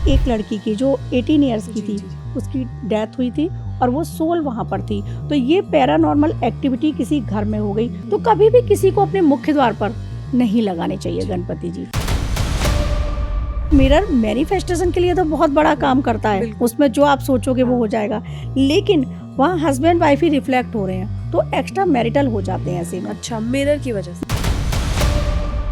एक लड़की की जो 18 ईयर्स की जी, थी, जी, जी। उसकी डेथ हुई थी और वो सोल वहाँ पर थी। तो ये पैरानॉर्मल एक्टिविटी किसी घर में हो गई तो कभी भी किसी को अपने मुख्य द्वार पर नहीं लगाने चाहिए गणपति जी। मिरर मैनिफेस्टेशन के लिए तो बहुत बड़ा काम करता है, बिल्कुल। उसमें जो आप सोचोगे वो हाँ। हो जाएगा, लेकिन वहाँ हस्बैंड वाइफ ही रिफ्लेक्ट हो रहे हैं तो एक्स्ट्रा मैरिटल हो जाते हैं ऐसे में। अच्छा, मिरर की वजह से।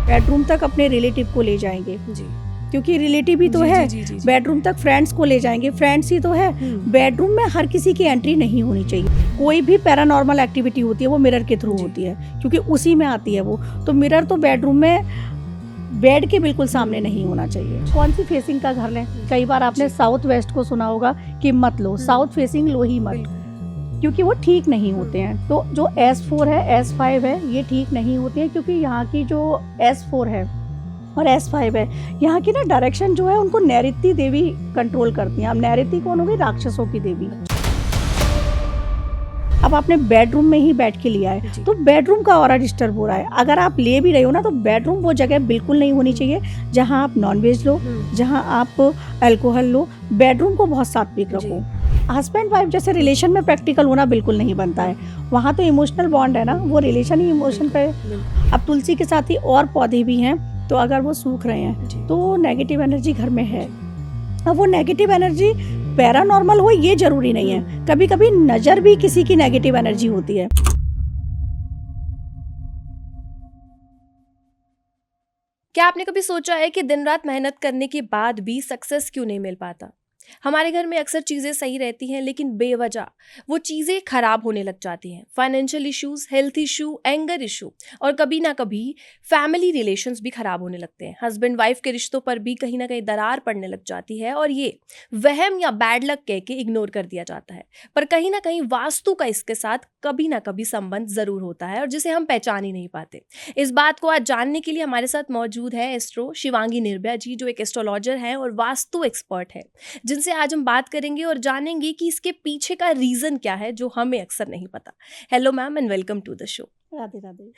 बेडरूम तक अपने रिलेटिव को ले जाएंगे, जी। क्योंकि रिलेटिव ही तो जी, है। जी, जी, जी। बेडरूम तक फ्रेंड्स को ले जाएंगे, फ्रेंड्स ही तो है। बेडरूम में हर किसी की एंट्री नहीं होनी चाहिए। कोई भी पैरानॉर्मल एक्टिविटी होती है वो मिरर के थ्रू जी। होती है, क्योंकि उसी में आती है वो। तो मिरर तो बेडरूम में बेड के बिल्कुल सामने नहीं होना चाहिए। कौन सी फेसिंग का घर लें? कई बार आपने जी। साउथ वेस्ट को सुना होगा कि मत लो, साउथ फेसिंग लो ही मत, बिल्कुल। क्योंकि वो ठीक नहीं होते हैं। तो जो S4 है, S5 है, ये ठीक नहीं होते हैं, क्योंकि यहाँ की जो S4 है और S5 है, यहाँ की ना डायरेक्शन जो है उनको नैऋत्य देवी कंट्रोल करती हैं। अब नैऋत्य कौन होगी? राक्षसों की देवी। अब आपने बेडरूम में ही बैठ के लिया है जी। तो बेडरूम का ऑरा डिस्टर्ब हो रहा है। अगर आप ले भी रहे हो ना तो बेडरूम वो जगह बिल्कुल नहीं होनी चाहिए जहां आप नॉनवेज लो, जहां आप अल्कोहल लो। बेडरूम को बहुत सात्विक रखो। हस्बैंड वाइफ जैसे रिलेशन में प्रैक्टिकल होना बिल्कुल नहीं बनता है, वहाँ तो इमोशनल बॉन्ड है ना, वो रिलेशन ही इमोशन पे। अब तुलसी के साथ ही और पौधे भी हैं, तो अगर वो सूख रहे हैं तो नेगेटिव एनर्जी घर में है। अब वो नेगेटिव एनर्जी पैरानॉर्मल हो ये जरूरी नहीं है, कभी कभी नजर भी किसी की नेगेटिव एनर्जी होती है। क्या आपने कभी सोचा है कि दिन रात मेहनत करने के बाद भी सक्सेस क्यों नहीं मिल पाता? हमारे घर में अक्सर चीज़ें सही रहती हैं लेकिन बेवजह वो चीज़ें खराब होने लग जाती हैं। Financial issues, health issue, anger issue और कभी ना कभी फैमिली रिलेशंस भी खराब होने लगते हैं। हस्बैंड वाइफ के रिश्तों पर भी कहीं ना कहीं दरार पड़ने लग जाती है और ये वहम या बैड लक कह के इग्नोर कर दिया जाता है। पर कहीं ना कहीं वास्तु का इसके साथ कभी ना कभी संबंध ज़रूर होता है और जिसे हम पहचान ही नहीं पाते। इस बात को आज जानने के लिए हमारे साथ मौजूद है एस्ट्रो शिवांगी निर्भया जी, जो एक एस्ट्रोलॉजर हैं और वास्तु एक्सपर्ट है, जिनसे आज हम बात करेंगे और जानेंगे कि इसके पीछे का रीजन क्या है जो हमें अक्सर नहीं पता। Hello ma'am and welcome to the show. Radhe Radhe.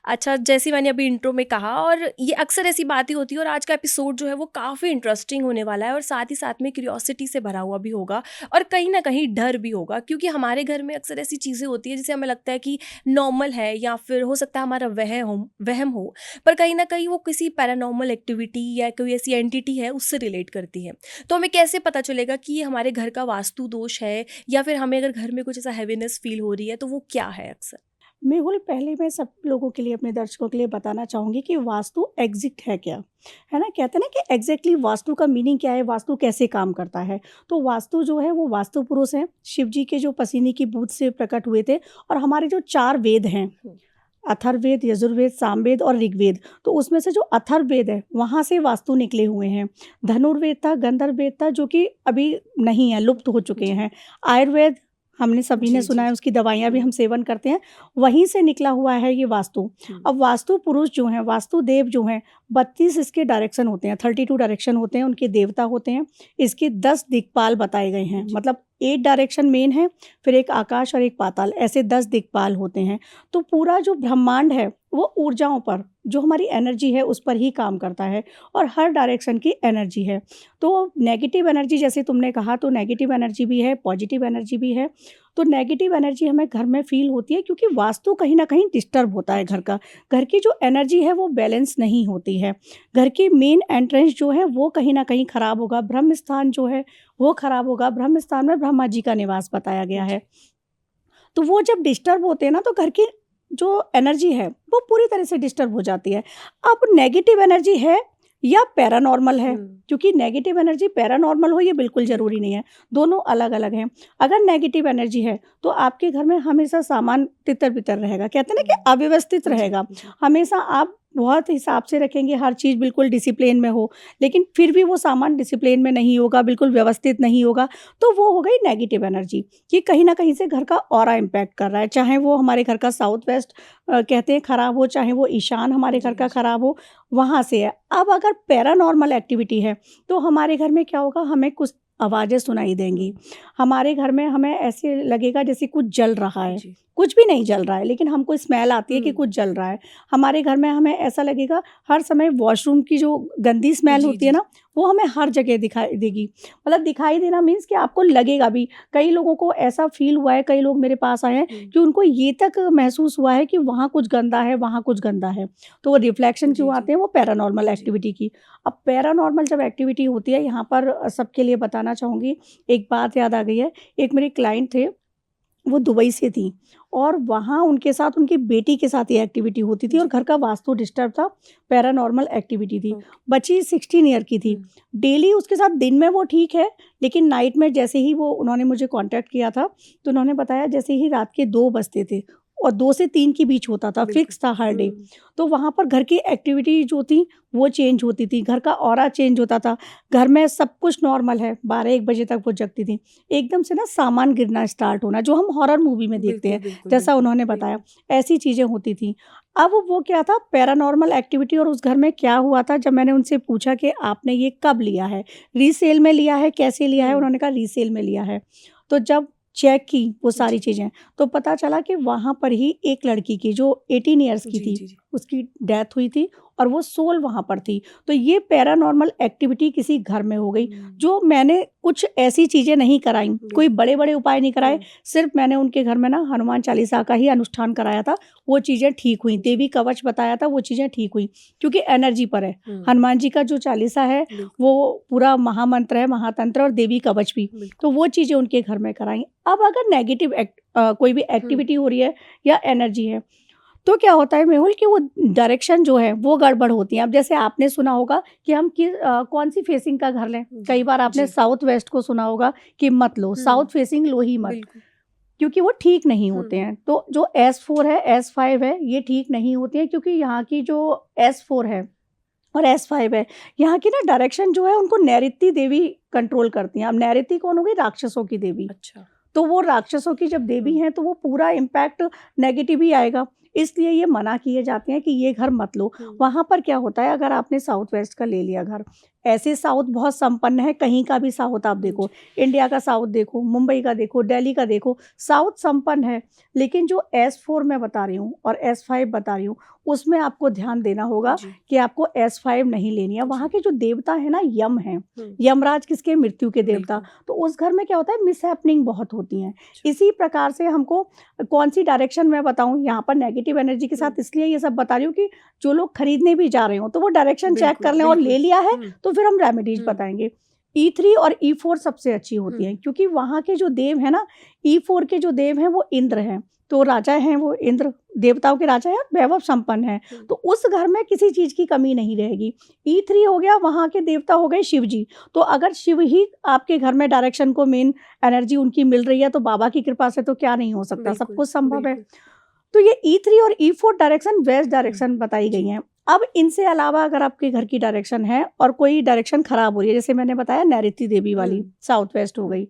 अच्छा, जैसे मैंने अभी इंट्रो में कहा और ये अक्सर ऐसी बातें होती है और आज का एपिसोड जो है वो काफ़ी इंटरेस्टिंग होने वाला है और साथ ही साथ में क्यूरियोसिटी से भरा हुआ भी होगा और कहीं ना कहीं डर भी होगा, क्योंकि हमारे घर में अक्सर ऐसी चीज़ें होती है जिसे हमें लगता है कि नॉर्मल है या फिर हो सकता है हमारा वहम हो, पर कहीं ना कहीं वो किसी पैरानॉर्मल एक्टिविटी या कोई ऐसी एंटिटी है उससे रिलेट करती है। तो हमें कैसे पता चलेगा कि ये हमारे घर का वास्तु दोष है या फिर हमें अगर घर में कुछ ऐसा हैवीनेस फील हो रही है तो वो क्या है अक्सर? मेहुल, पहले मैं सब लोगों के लिए, अपने दर्शकों के लिए बताना चाहूँगी कि वास्तु एग्जिट है क्या, है ना? कहते हैं ना कि एग्जैक्टली वास्तु का मीनिंग क्या है, वास्तु कैसे काम करता है। तो वास्तु जो है वो वास्तु पुरुष हैं, शिव जी के जो पसीने की बूंद से प्रकट हुए थे। और हमारे जो 4 वेद हैं, अथर्ववेद, यजुर्वेद, सामवेद और ऋग्वेद, तो उसमें से जो अथर्ववेद है वहाँ से वास्तु निकले हुए हैं। धनुर्वेद था, गंधर्ववेद था, जो कि अभी नहीं है, लुप्त हो चुके हैं। आयुर्वेद हमने सभी ने सुना है, उसकी दवाइयाँ भी हम सेवन करते हैं, वहीं से निकला हुआ है ये वास्तु। अब वास्तु पुरुष जो हैं, वास्तु देव जो हैं, 32 इसके डायरेक्शन होते हैं, 32 डायरेक्शन होते हैं, उनके देवता होते हैं। इसके 10 दिक्पाल बताए गए हैं, मतलब 8 डायरेक्शन मेन है, फिर एक आकाश और एक पाताल, ऐसे 10 दिक्पाल होते हैं। तो पूरा जो ब्रह्मांड है वो ऊर्जाओं पर, जो हमारी एनर्जी है उस पर ही काम करता है और हर डायरेक्शन की एनर्जी है। तो नेगेटिव एनर्जी, जैसे तुमने कहा, तो नेगेटिव एनर्जी भी है, पॉजिटिव एनर्जी भी है। तो नेगेटिव एनर्जी हमें घर में फील होती है क्योंकि वास्तु कहीं ना कहीं डिस्टर्ब होता है घर का। घर की जो एनर्जी है वो बैलेंस नहीं होती है। घर की मेन एंट्रेंस जो है वो कहीं ना कहीं खराब होगा, ब्रह्म स्थान जो है वो खराब होगा। ब्रह्म स्थान में ब्रह्मा जी का निवास बताया गया है। तो वो जब डिस्टर्ब होते हैं ना तो घर की जो एनर्जी है वो पूरी तरह से डिस्टर्ब हो जाती है। अब नेगेटिव एनर्जी है या पैरानॉर्मल है, क्योंकि नेगेटिव एनर्जी पैरानॉर्मल हो ये बिल्कुल ज़रूरी नहीं है, दोनों अलग अलग हैं। अगर नेगेटिव एनर्जी है तो आपके घर में हमेशा सामान तितर बितर रहेगा, कहते हैं ना कि अव्यवस्थित रहेगा। हमेशा आप बहुत हिसाब से रखेंगे, हर चीज़ बिल्कुल डिसिप्लिन में हो, लेकिन फिर भी वो सामान डिसिप्लिन में नहीं होगा, बिल्कुल व्यवस्थित नहीं होगा, तो वो हो गई नेगेटिव एनर्जी। कि कहीं ना कहीं से घर का ऑरा इम्पैक्ट कर रहा है, चाहे वो हमारे घर का साउथ वेस्ट कहते हैं खराब हो, चाहे वो ईशान हमारे घर का खराब हो, वहाँ से है। अब अगर पैरानॉर्मल एक्टिविटी है तो हमारे घर में क्या होगा, हमें कुछ आवाज़ें सुनाई देंगी, हमारे घर में हमें ऐसे लगेगा जैसे कुछ जल रहा है, कुछ भी नहीं जल रहा है लेकिन हमको स्मेल आती है कि कुछ जल रहा है। हमारे घर में हमें ऐसा लगेगा हर समय वॉशरूम की जो गंदी स्मेल होती है ना वो हमें हर जगह दिखाई देगी। मतलब दिखाई देना मीन्स कि आपको लगेगा भी। कई लोगों को ऐसा फ़ील हुआ है, कई लोग मेरे पास आए हैं कि उनको ये तक महसूस हुआ है कि वहाँ कुछ गंदा है, वहाँ कुछ गंदा है। तो वो रिफ्लेक्शन जी, क्यों जी। आते हैं? वो पैरानॉर्मल जी। एक्टिविटी की। अब पैरानॉर्मल जब एक्टिविटी होती है, यहाँ पर सबके लिए बताना चाहूँगी, एक बात याद आ गई है। एक मेरे क्लाइंट थे, वो दुबई से थीं और वहाँ उनके साथ उनकी बेटी के साथ ये एक्टिविटी होती थी और जी। घर का वास्तु डिस्टर्ब था, पैरानॉर्मल एक्टिविटी थी। ओके। बच्ची 16 ईयर की थी। डेली उसके साथ दिन में वो ठीक है, लेकिन नाइट में जैसे ही वो उन्होंने मुझे कॉन्टैक्ट किया था, तो उन्होंने बताया जैसे ही रात के 2 बजते थे और 2 से 3 के बीच होता था, बिल्कुल। फिक्स था हर डे। तो वहाँ पर घर की एक्टिविटी जो थी, वो चेंज होती थी, घर का ऑरा चेंज होता था। घर में सब कुछ नॉर्मल है, 12-1 बजे तक वो जगती थी। एकदम से ना सामान गिरना स्टार्ट होना, जो हम हॉरर मूवी में देखते हैं, बिल्कुल, जैसा बिल्कुल, उन्होंने बताया, ऐसी चीज़ें होती थीं। अब वो क्या था, पैरानॉर्मल एक्टिविटी। और उस घर में क्या हुआ था, जब मैंने उनसे पूछा कि आपने ये कब लिया है? रीसेल में लिया है, कैसे लिया है? उन्होंने कहा रीसेल में लिया है। तो जब चेक की वो सारी जी। चीज़ें, तो पता चला कि वहाँ पर ही एक लड़की की जो 18 इयर्स की जी, थी, जी, जी। उसकी डेथ हुई थी और वो सोल वहाँ पर थी। तो ये पैरानॉर्मल एक्टिविटी किसी घर में हो गई, जो मैंने कुछ ऐसी चीज़ें नहीं कराई, कोई बिल्कुल। बड़े-बड़े उपाय नहीं कराए, सिर्फ़ मैंने उनके घर में ना हनुमान चालीसा का ही अनुष्ठान कराया था, वो चीज़ें ठीक हुईं। जी। देवी कवच बताया था, वो चीज़ें ठीक हुईं, क्योंकि एनर्जी पर है। हुँ। हनुमान जी का जो चालीसा है, बिल्कुल, वो पूरा महामंत्र है, महातंत्र और देवी कवच भी। बिल्कुल। तो वो चीज़ें उनके घर में कराई। अब अगर नेगेटिव कोई भी एक्टिविटी हो रही है या एनर्जी है, तो क्या होता है मेहुल कि वो डायरेक्शन जो है वो गड़बड़ होती है। अब जैसे आपने सुना होगा कि हम कौन-सी फेसिंग का घर लें। जी, कई बार आपने जी। साउथ वेस्ट को सुना होगा कि मत लो, साउथ फेसिंग लो ही मत, बिल्कुल। क्योंकि वो ठीक नहीं होते हैं। तो जो S4 है, S5 है, ये ठीक नहीं होती हैं, क्योंकि यहाँ की जो S4 है और S5 है, यहाँ की ना डायरेक्शन जो है उनको नैऋत्य देवी कंट्रोल करती हैं। अब नैऋत्य कौन हो गई? राक्षसों की देवी। अच्छा। तो वो राक्षसों की जब देवी हैं, तो वो पूरा इम्पैक्ट नेगेटिव ही आएगा। इसलिए ये मना किए जाते हैं कि ये घर मत लो। वहाँ पर क्या होता है, अगर आपने साउथ वेस्ट का ले लिया घर, ऐसे साउथ बहुत संपन्न है, कहीं का भी साउथ आप देखो, इंडिया का साउथ देखो, मुंबई का देखो, दिल्ली का देखो, साउथ संपन्न है। लेकिन जो S4 मैं बता रही हूँ और S5 बता रही हूँ, उसमें आपको ध्यान देना होगा जी। कि आपको S5 नहीं लेनी है। वहाँ जी। के जो देवता है ना, यम हैं। यमराज किसके? मृत्यु के देवता। बिल्कुल। तो उस घर में क्या होता है, मिसहैपनिंग बहुत होती हैं। अच्छा। इसी प्रकार से हमको कौन-सी डायरेक्शन मैं बताऊँ, यहाँ पर नेगेटिव एनर्जी के साथ इसलिए ये सब बता रही हूँ कि जो लोग खरीदने भी जा रहे हों, तो वो डायरेक्शन चेक बिल्कुल, कर लें, और बिल्कुल। ले लिया है तो फिर हम रेमेडीज़ हुँ। बताएँगे। E3 और E4 सबसे अच्छी होती हैं, क्योंकि वहाँ के जो देव हैं ना, E4 के जो देव हैं वो इंद्र हैं। तो राजा हैं वो इंद्र, देवताओं के राजा हैं और वैभव संपन्न हैं। तो उस घर में किसी चीज़ की कमी नहीं रहेगी। E3 हो गया, वहाँ के देवता हो गए शिव जी। तो अगर शिव ही आपके घर में डायरेक्शन को मेन एनर्जी उनकी मिल रही है, तो बाबा की कृपा से तो क्या नहीं हो सकता, सब बिल्कुल, कुछ संभव है। बिल्कुल। तो ये E3 और E4 डायरेक्शन वेस्ट डायरेक्शन बताई गई जी। हैं। अब इनसे अलावा अगर आपके घर की डायरेक्शन है और कोई डायरेक्शन खराब हो रही है, जैसे मैंने बताया नैऋत्य देवी वाली, साउथ वेस्ट हो गई,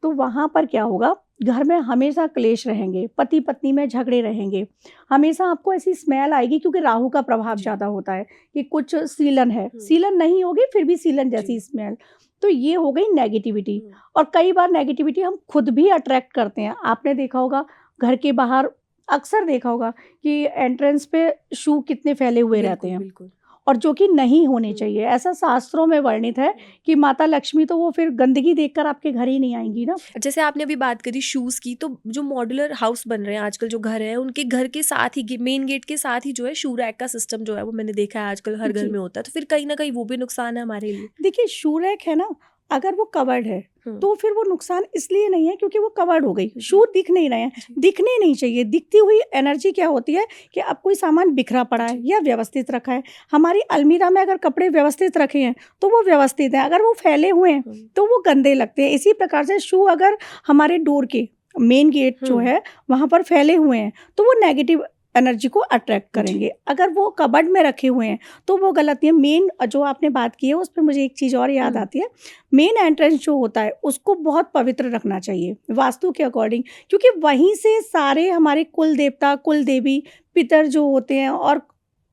तो वहाँ पर क्या होगा, घर में हमेशा क्लेश रहेंगे, पति-पत्नी में झगड़े रहेंगे। हमेशा आपको ऐसी स्मेल आएगी, क्योंकि राहु का प्रभाव जी। ज़्यादा होता है कि कुछ सीलन है, सीलन नहीं होगी फिर भी सीलन जैसी स्मेल। तो ये हो गई नेगेटिविटी। और कई बार नेगेटिविटी हम खुद भी अट्रैक्ट करते हैं। आपने देखा होगा घर के बाहर, अक्सर देखा होगा कि एंट्रेंस पे शू कितने फैले हुए रहते हैं, बिल्कुल। और जो कि नहीं होने चाहिए। ऐसा शास्त्रों में वर्णित है कि माता लक्ष्मी तो वो फिर गंदगी देखकर आपके घर ही नहीं आएँगी ना। जैसे आपने अभी बात करी शूज़ की, तो जो मॉड्यूलर हाउस बन रहे हैं आजकल, जो घर हैं, उनके घर के साथ ही मेन गेट के साथ ही जो है शू रैक का सिस्टम जो है वो मैंने देखा है आजकल हर घर जी। में होता है। तो फिर कहीं न कहीं वो भी नुकसान है हमारे लिए। देखिए, शू रैक है ना, अगर वो कवर्ड है, तो फिर वो नुकसान इसलिए नहीं है क्योंकि वो कवर्ड हो गई। शू दिख नहीं रहे हैं, जी। दिखने नहीं चाहिए। दिखती हुई एनर्जी क्या होती है कि अब कोई सामान बिखरा पड़ा है या व्यवस्थित रखा है। हमारी अलमीरा में अगर कपड़े व्यवस्थित रखे हैं, तो वो व्यवस्थित हैं। अगर वो फैले हुए हैं, तो वो गंदे लगते हैं। इसी प्रकार से शू अगर हमारे डोर के मेन गेट जो है, वहाँ पर फैले हुए हैं, तो वो नेगेटिव एनर्जी को अट्रैक्ट करेंगे। अगर वो कबर्ड में रखे हुए हैं, तो वो गलत नहीं है। मेन जो आपने बात की है, उस पे मुझे एक चीज़ और याद आती है। मेन एंट्रेंस जो होता है, उसको बहुत पवित्र रखना चाहिए वास्तु के अकॉर्डिंग, क्योंकि वहीं से सारे हमारे कुल देवता, कुल देवी, पितर जो होते हैं और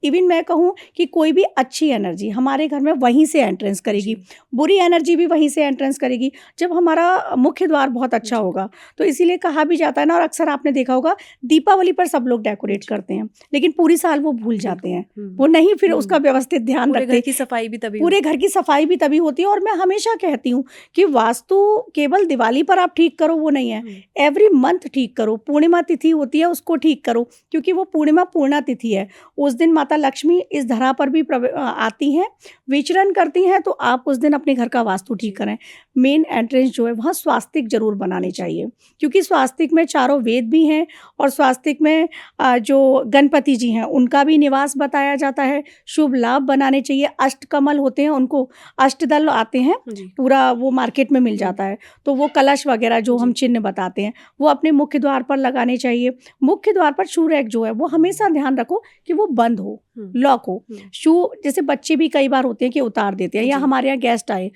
इवन मैं कहूँ कि कोई भी अच्छी एनर्जी हमारे घर में वहीं से एंट्रेंस करेगी, जी। बुरी एनर्जी भी वहीं से एंट्रेंस करेगी। जब हमारा मुख्य द्वार बहुत अच्छा जी। होगा, तो इसीलिए कहा भी जाता है ना, और अक्सर आपने देखा होगा दीपावली पर सब लोग डेकोरेट जी। करते हैं, लेकिन पूरी साल वो भूल जाते बिल्कुल। हैं, वो नहीं फिर उसका व्यवस्थित ध्यान पूरे घर रखते। की सफाई भी तभी पूरे होती घर की सफाई भी तभी होती है, और मैं हमेशा कहती हूँ कि वास्तु केवल दिवाली पर आप ठीक करो वो नहीं है, है। एवरी मंथ ठीक करो। पूर्णिमा तिथि होती है उसको ठीक करो, क्योंकि वो पूर्णिमा पूर्णा तिथि है। उस दिन माता लक्ष्मी इस धरा पर भी आती हैं, विचरण करती हैं, तो आप उस दिन अपने घर का वास्तु ठीक जी। करें। मेन एंट्रेंस जो है वहाँ स्वास्तिक जरूर बनाने जी। चाहिए, क्योंकि स्वास्तिक में चारों वेद भी हैं, और स्वास्तिक में जो गणपति जी हैं उनका भी निवास बताया जाता है। शुभ लाभ बनाने चाहिए। अष्टकमल होते हैं, उनको अष्टदल आते हैं, जी। पूरा वो मार्केट में मिल जाता है, तो वो कलश वगैरह जो हम जी। चिन्ह बताते हैं वो अपने मुख्य द्वार पर लगाने चाहिए। मुख्य द्वार पर शू रैक जो है वो हमेशा ध्यान रखो कि वो बंद हो, लॉक हो। शू जैसे बच्चे भी कई बार होते हैं कि उतार देते हैं, या जी। हमारे यहाँ गेस्ट आए,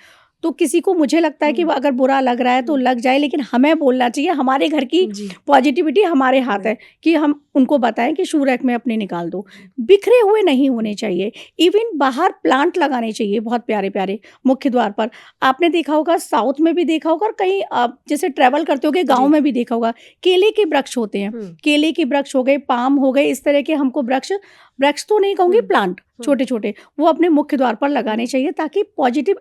तो किसी को मुझे लगता है कि वो अगर बुरा लग रहा है तो लग जाए, लेकिन हमें बोलना चाहिए, हमारे घर की जी। पॉजिटिविटी हमारे हाथ है कि हम उनको बताएं कि शू रैक में अपने निकाल दो। बिखरे हुए नहीं होने चाहिए। इवन बाहर प्लांट लगाने चाहिए बहुत प्यारे प्यारे मुख्य द्वार पर। आपने देखा होगा, साउथ में भी देखा होगा, और कहीं आप जैसे ट्रैवल करते होगे गाँव जी। में भी देखा होगा, केले के वृक्ष होते हैं। केले के वृक्ष हो गए, पाम हो गए, इस तरह के हमको वृक्ष, वृक्ष तो नहीं कहूँगी, प्लांट छोटे छोटे, वो अपने मुख्य द्वार पर लगाने चाहिए, ताकि पॉजिटिव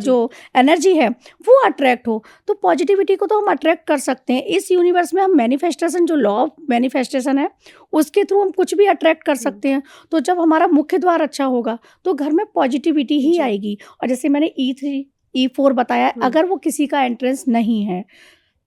जो एनर्जी है वो अट्रैक्ट हो। तो पॉजिटिविटी को तो हम अट्रैक्ट कर सकते हैं। इस यूनिवर्स में हम मैनिफेस्टेशन, जो लॉ ऑफ मैनिफेस्टेशन है, उसके थ्रू हम कुछ भी अट्रैक्ट कर सकते हैं। तो जब हमारा मुख्य द्वार अच्छा होगा तो घर में पॉजिटिविटी ही आएगी। और जैसे मैंने E3 E4 बताया, अगर वो किसी का एंट्रेंस नहीं है,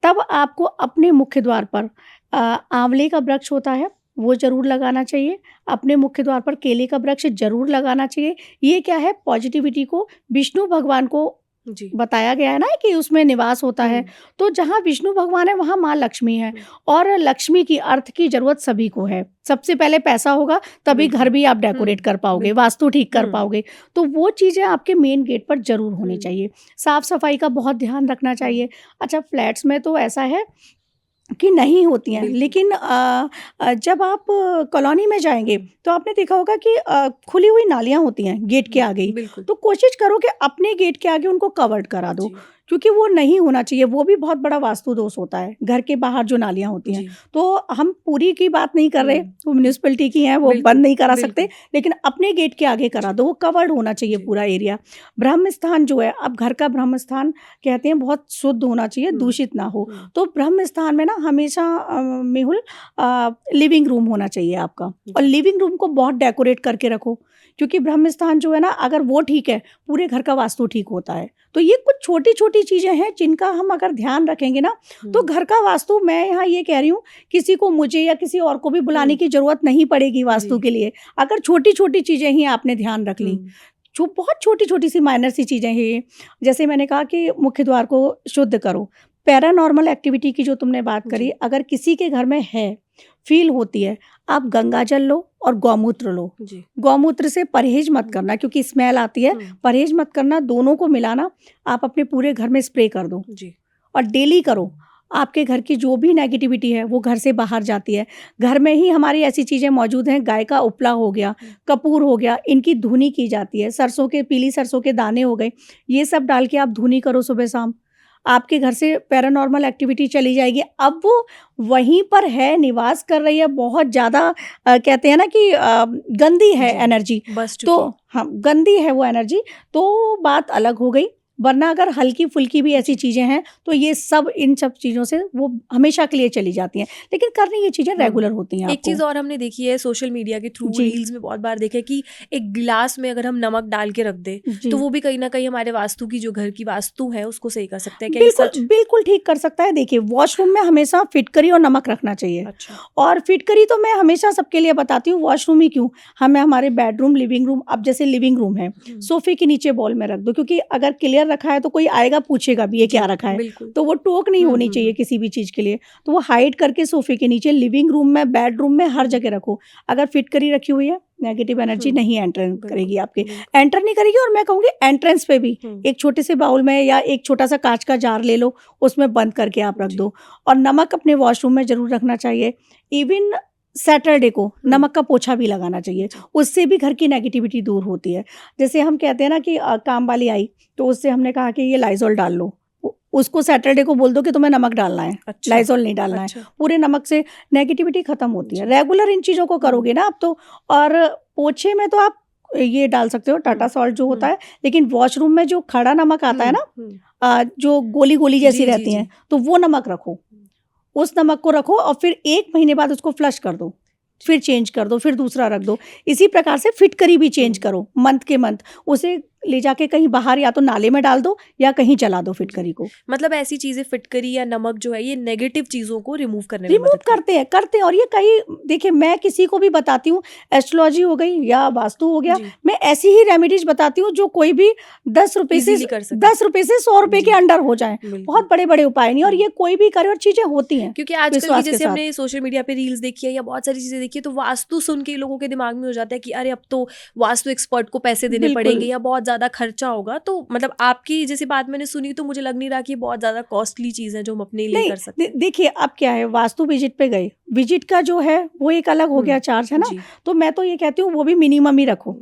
तब आपको अपने मुख्य द्वार पर आंवले का वृक्ष होता है वो ज़रूर लगाना चाहिए। अपने मुख्य द्वार पर केले का वृक्ष ज़रूर लगाना चाहिए। ये क्या है, पॉजिटिविटी को, विष्णु भगवान को जी। बताया गया है ना कि उसमें निवास होता है। तो जहाँ विष्णु भगवान है वहाँ माँ लक्ष्मी है, और लक्ष्मी की, अर्थ की ज़रूरत सभी को है। सबसे पहले पैसा होगा तभी घर भी आप डेकोरेट कर पाओगे, वास्तु ठीक कर पाओगे। तो वो चीज़ें आपके मेन गेट पर ज़रूर होनी चाहिए। साफ़ सफाई का बहुत ध्यान रखना चाहिए। अच्छा, फ्लैट्स में तो ऐसा है कि नहीं होती हैं, लेकिन जब आप कॉलोनी में जाएंगे तो आपने देखा होगा कि खुली हुई नालियाँ होती हैं गेट के आगे ही, तो कोशिश करो कि अपने गेट के आगे उनको कवर्ड करा दो, क्योंकि वो नहीं होना चाहिए। वो भी बहुत बड़ा वास्तु दोष होता है, घर के बाहर जो नालियाँ होती हैं। तो हम पूरी की बात नहीं कर रहे, वो म्यूनिसिपैलिटी की हैं, वो बंद नहीं करा सकते, लेकिन अपने गेट के आगे करा दो, वो कवर्ड होना चाहिए पूरा एरिया। ब्रह्म स्थान जो है, अब घर का ब्रह्म स्थान कहते हैं बहुत शुद्ध होना चाहिए, दूषित ना हो। तो ब्रह्म स्थान में ना हमेशा मेहुल लिविंग रूम होना चाहिए आपका, और लिविंग रूम को बहुत डेकोरेट करके रखो, क्योंकि ब्रह्म स्थान जो है ना, अगर वो ठीक है, पूरे घर का वास्तु ठीक होता है। तो ये कुछ छोटी छोटी चीज़ें हैं जिनका हम अगर ध्यान रखेंगे ना, तो घर का वास्तु, मैं यहाँ ये कह रही हूँ, किसी को, मुझे या किसी और को भी बुलाने की ज़रूरत नहीं पड़ेगी वास्तु के लिए, अगर छोटी छोटी चीज़ें ही आपने ध्यान रख ली। जो बहुत छोटी छोटी सी माइनर सी चीज़ें हैं, जैसे मैंने कहा कि मुख्य द्वार को शुद्ध करो। पैरानॉर्मल एक्टिविटी की जो तुमने बात करी, अगर किसी के घर में है, फील होती है, आप गंगा जल लो और गौमूत्र लो। गौमूत्र से परहेज मत करना, क्योंकि स्मेल आती है, परहेज मत करना, दोनों को मिलाना, आप अपने पूरे घर में स्प्रे कर दो और डेली करो। आपके घर की जो भी नेगेटिविटी है वो घर से बाहर जाती है। घर में ही हमारी ऐसी चीज़ें मौजूद हैं, गाय का उपला हो गया, कपूर हो गया, इनकी धुनी की जाती है, सरसों के, पीली सरसों के दाने हो गए, ये सब डाल के आप धुनी करो सुबह शाम, आपके घर से पैरानॉर्मल एक्टिविटी चली जाएगी। अब वो वहीं पर है, निवास कर रही है, बहुत ज़्यादा कहते हैं ना कि गंदी है एनर्जी, तो हाँ, गंदी है वो एनर्जी, तो बात अलग हो गई। वरना अगर हल्की फुल्की भी ऐसी चीज़ें हैं तो ये सब, इन सब चीज़ों से वो हमेशा के लिए चली जाती हैं, लेकिन करनी ये चीज़ें रेगुलर होती हैं। एक चीज़ और हमने देखी है सोशल मीडिया के थ्रू, रील्स में बहुत बार देखा है कि एक गिलास में अगर हम नमक डाल के रख दे तो वो भी कहीं ना कहीं हमारे वास्तु की, जो घर की वास्तु है, उसको सही कर सकते हैं। क्या बिल्कुल, बिल्कुल ठीक कर सकता है। देखिए, वॉशरूम में हमेशा फिटकरी और नमक रखना चाहिए। अच्छा। और फिटकरी तो मैं हमेशा सबके लिए बताती हूँ, वॉशरूम ही क्यों, हमें हमारे बेडरूम, लिविंग रूम, अब जैसे लिविंग रूम है, सोफे के नीचे बॉल में रख दो, क्योंकि अगर क्लियर रखा है तो कोई आएगा पूछेगा भी ये क्या रखा है, तो वो टोक नहीं होनी चाहिए किसी भी चीज़ के लिए। तो वो हाइड करके सोफे के नीचे, लिविंग रूम में, बेडरूम में, हर जगह रखो। अगर फिटकरी रखी हुई है, नेगेटिव एनर्जी नहीं एंटर करेगी आपके, एंटर नहीं करेगी। और मैं कहूँगी एंट्रेंस पे भी एक छोटे से बाउल में या एक छोटा सा कांच का जार ले लो, उसमें बंद करके आप रख दो। और नमक अपने वॉशरूम में जरूर रखना चाहिए। इवन सैटरडे को नमक का पोछा भी लगाना चाहिए, उससे भी घर की नेगेटिविटी दूर होती है। जैसे हम कहते हैं ना कि काम वाली आई तो उससे हमने कहा कि ये लाइजॉल डाल लो, उसको सैटरडे को बोल दो कि तुम्हें नमक डालना है, अच्छा लाइजॉल नहीं डालना है। अच्छा पूरे नमक से नेगेटिविटी खत्म होती है। अच्छा रेगुलर इन चीज़ों को करोगे ना आप तो। और पोछे में तो आप ये डाल सकते हो टाटा सॉल्ट जो होता है, लेकिन वॉशरूम में जो खड़ा नमक आता है ना, जो गोली गोली जैसी जी जी रहती जी हैं, तो वो नमक रखो, उस नमक को रखो और फिर 1 महीने बाद उसको फ्लश कर दो, फिर चेंज कर दो, फिर दूसरा रख दो। इसी प्रकार से फिटकरी भी चेंज करो मंथ के मंथ, उसे ले जाके कहीं बाहर या तो नाले में डाल दो या कहीं जला दो फिटकरी को। मतलब ऐसी चीजें फिटकरी या नमक जो है ये नेगेटिव चीजों को रिमूव करने में रिमूव मदद करते हैं। और ये कहीं देखिए, मैं किसी को भी बताती हूँ, एस्ट्रोलॉजी हो गई या वास्तु हो गया, जी मैं ऐसी ही रेमेडीज बताती हूँ जो कोई भी 10 रुपए से इजीली कर सके 10 रुपए से 100 रुपए के जी अंडर हो जाए। बिल्कुल बहुत बड़े बड़े उपाय नहीं, और ये कोई भी करे और चीजें होती हैं क्योंकि आजकल की विश्वास के जैसे साथ। हमने सोशल मीडिया पे रील्स देखी है या बहुत सारी चीजें देखी है तो वास्तु सुन के लोगों के दिमाग में हो जाता है कि अरे अब तो वास्तु एक्सपर्ट को पैसे देने बिल्कुल। पड़ेंगे या बहुत ज्यादा खर्चा होगा। तो मतलब आपकी जैसी बात मैंने सुनी तो मुझे लग नहीं रहा कि ये बहुत ज्यादा कॉस्टली चीज है जो हम अपने लिए नहीं, कर सकते हैं। देखिए अब क्या है, वास्तु विजिट पे गए, विजिट का जो है वो एक अलग हो गया चार्ज, है ना। जी तो मैं तो ये कहती हूँ वो भी मिनिमम ही रखो,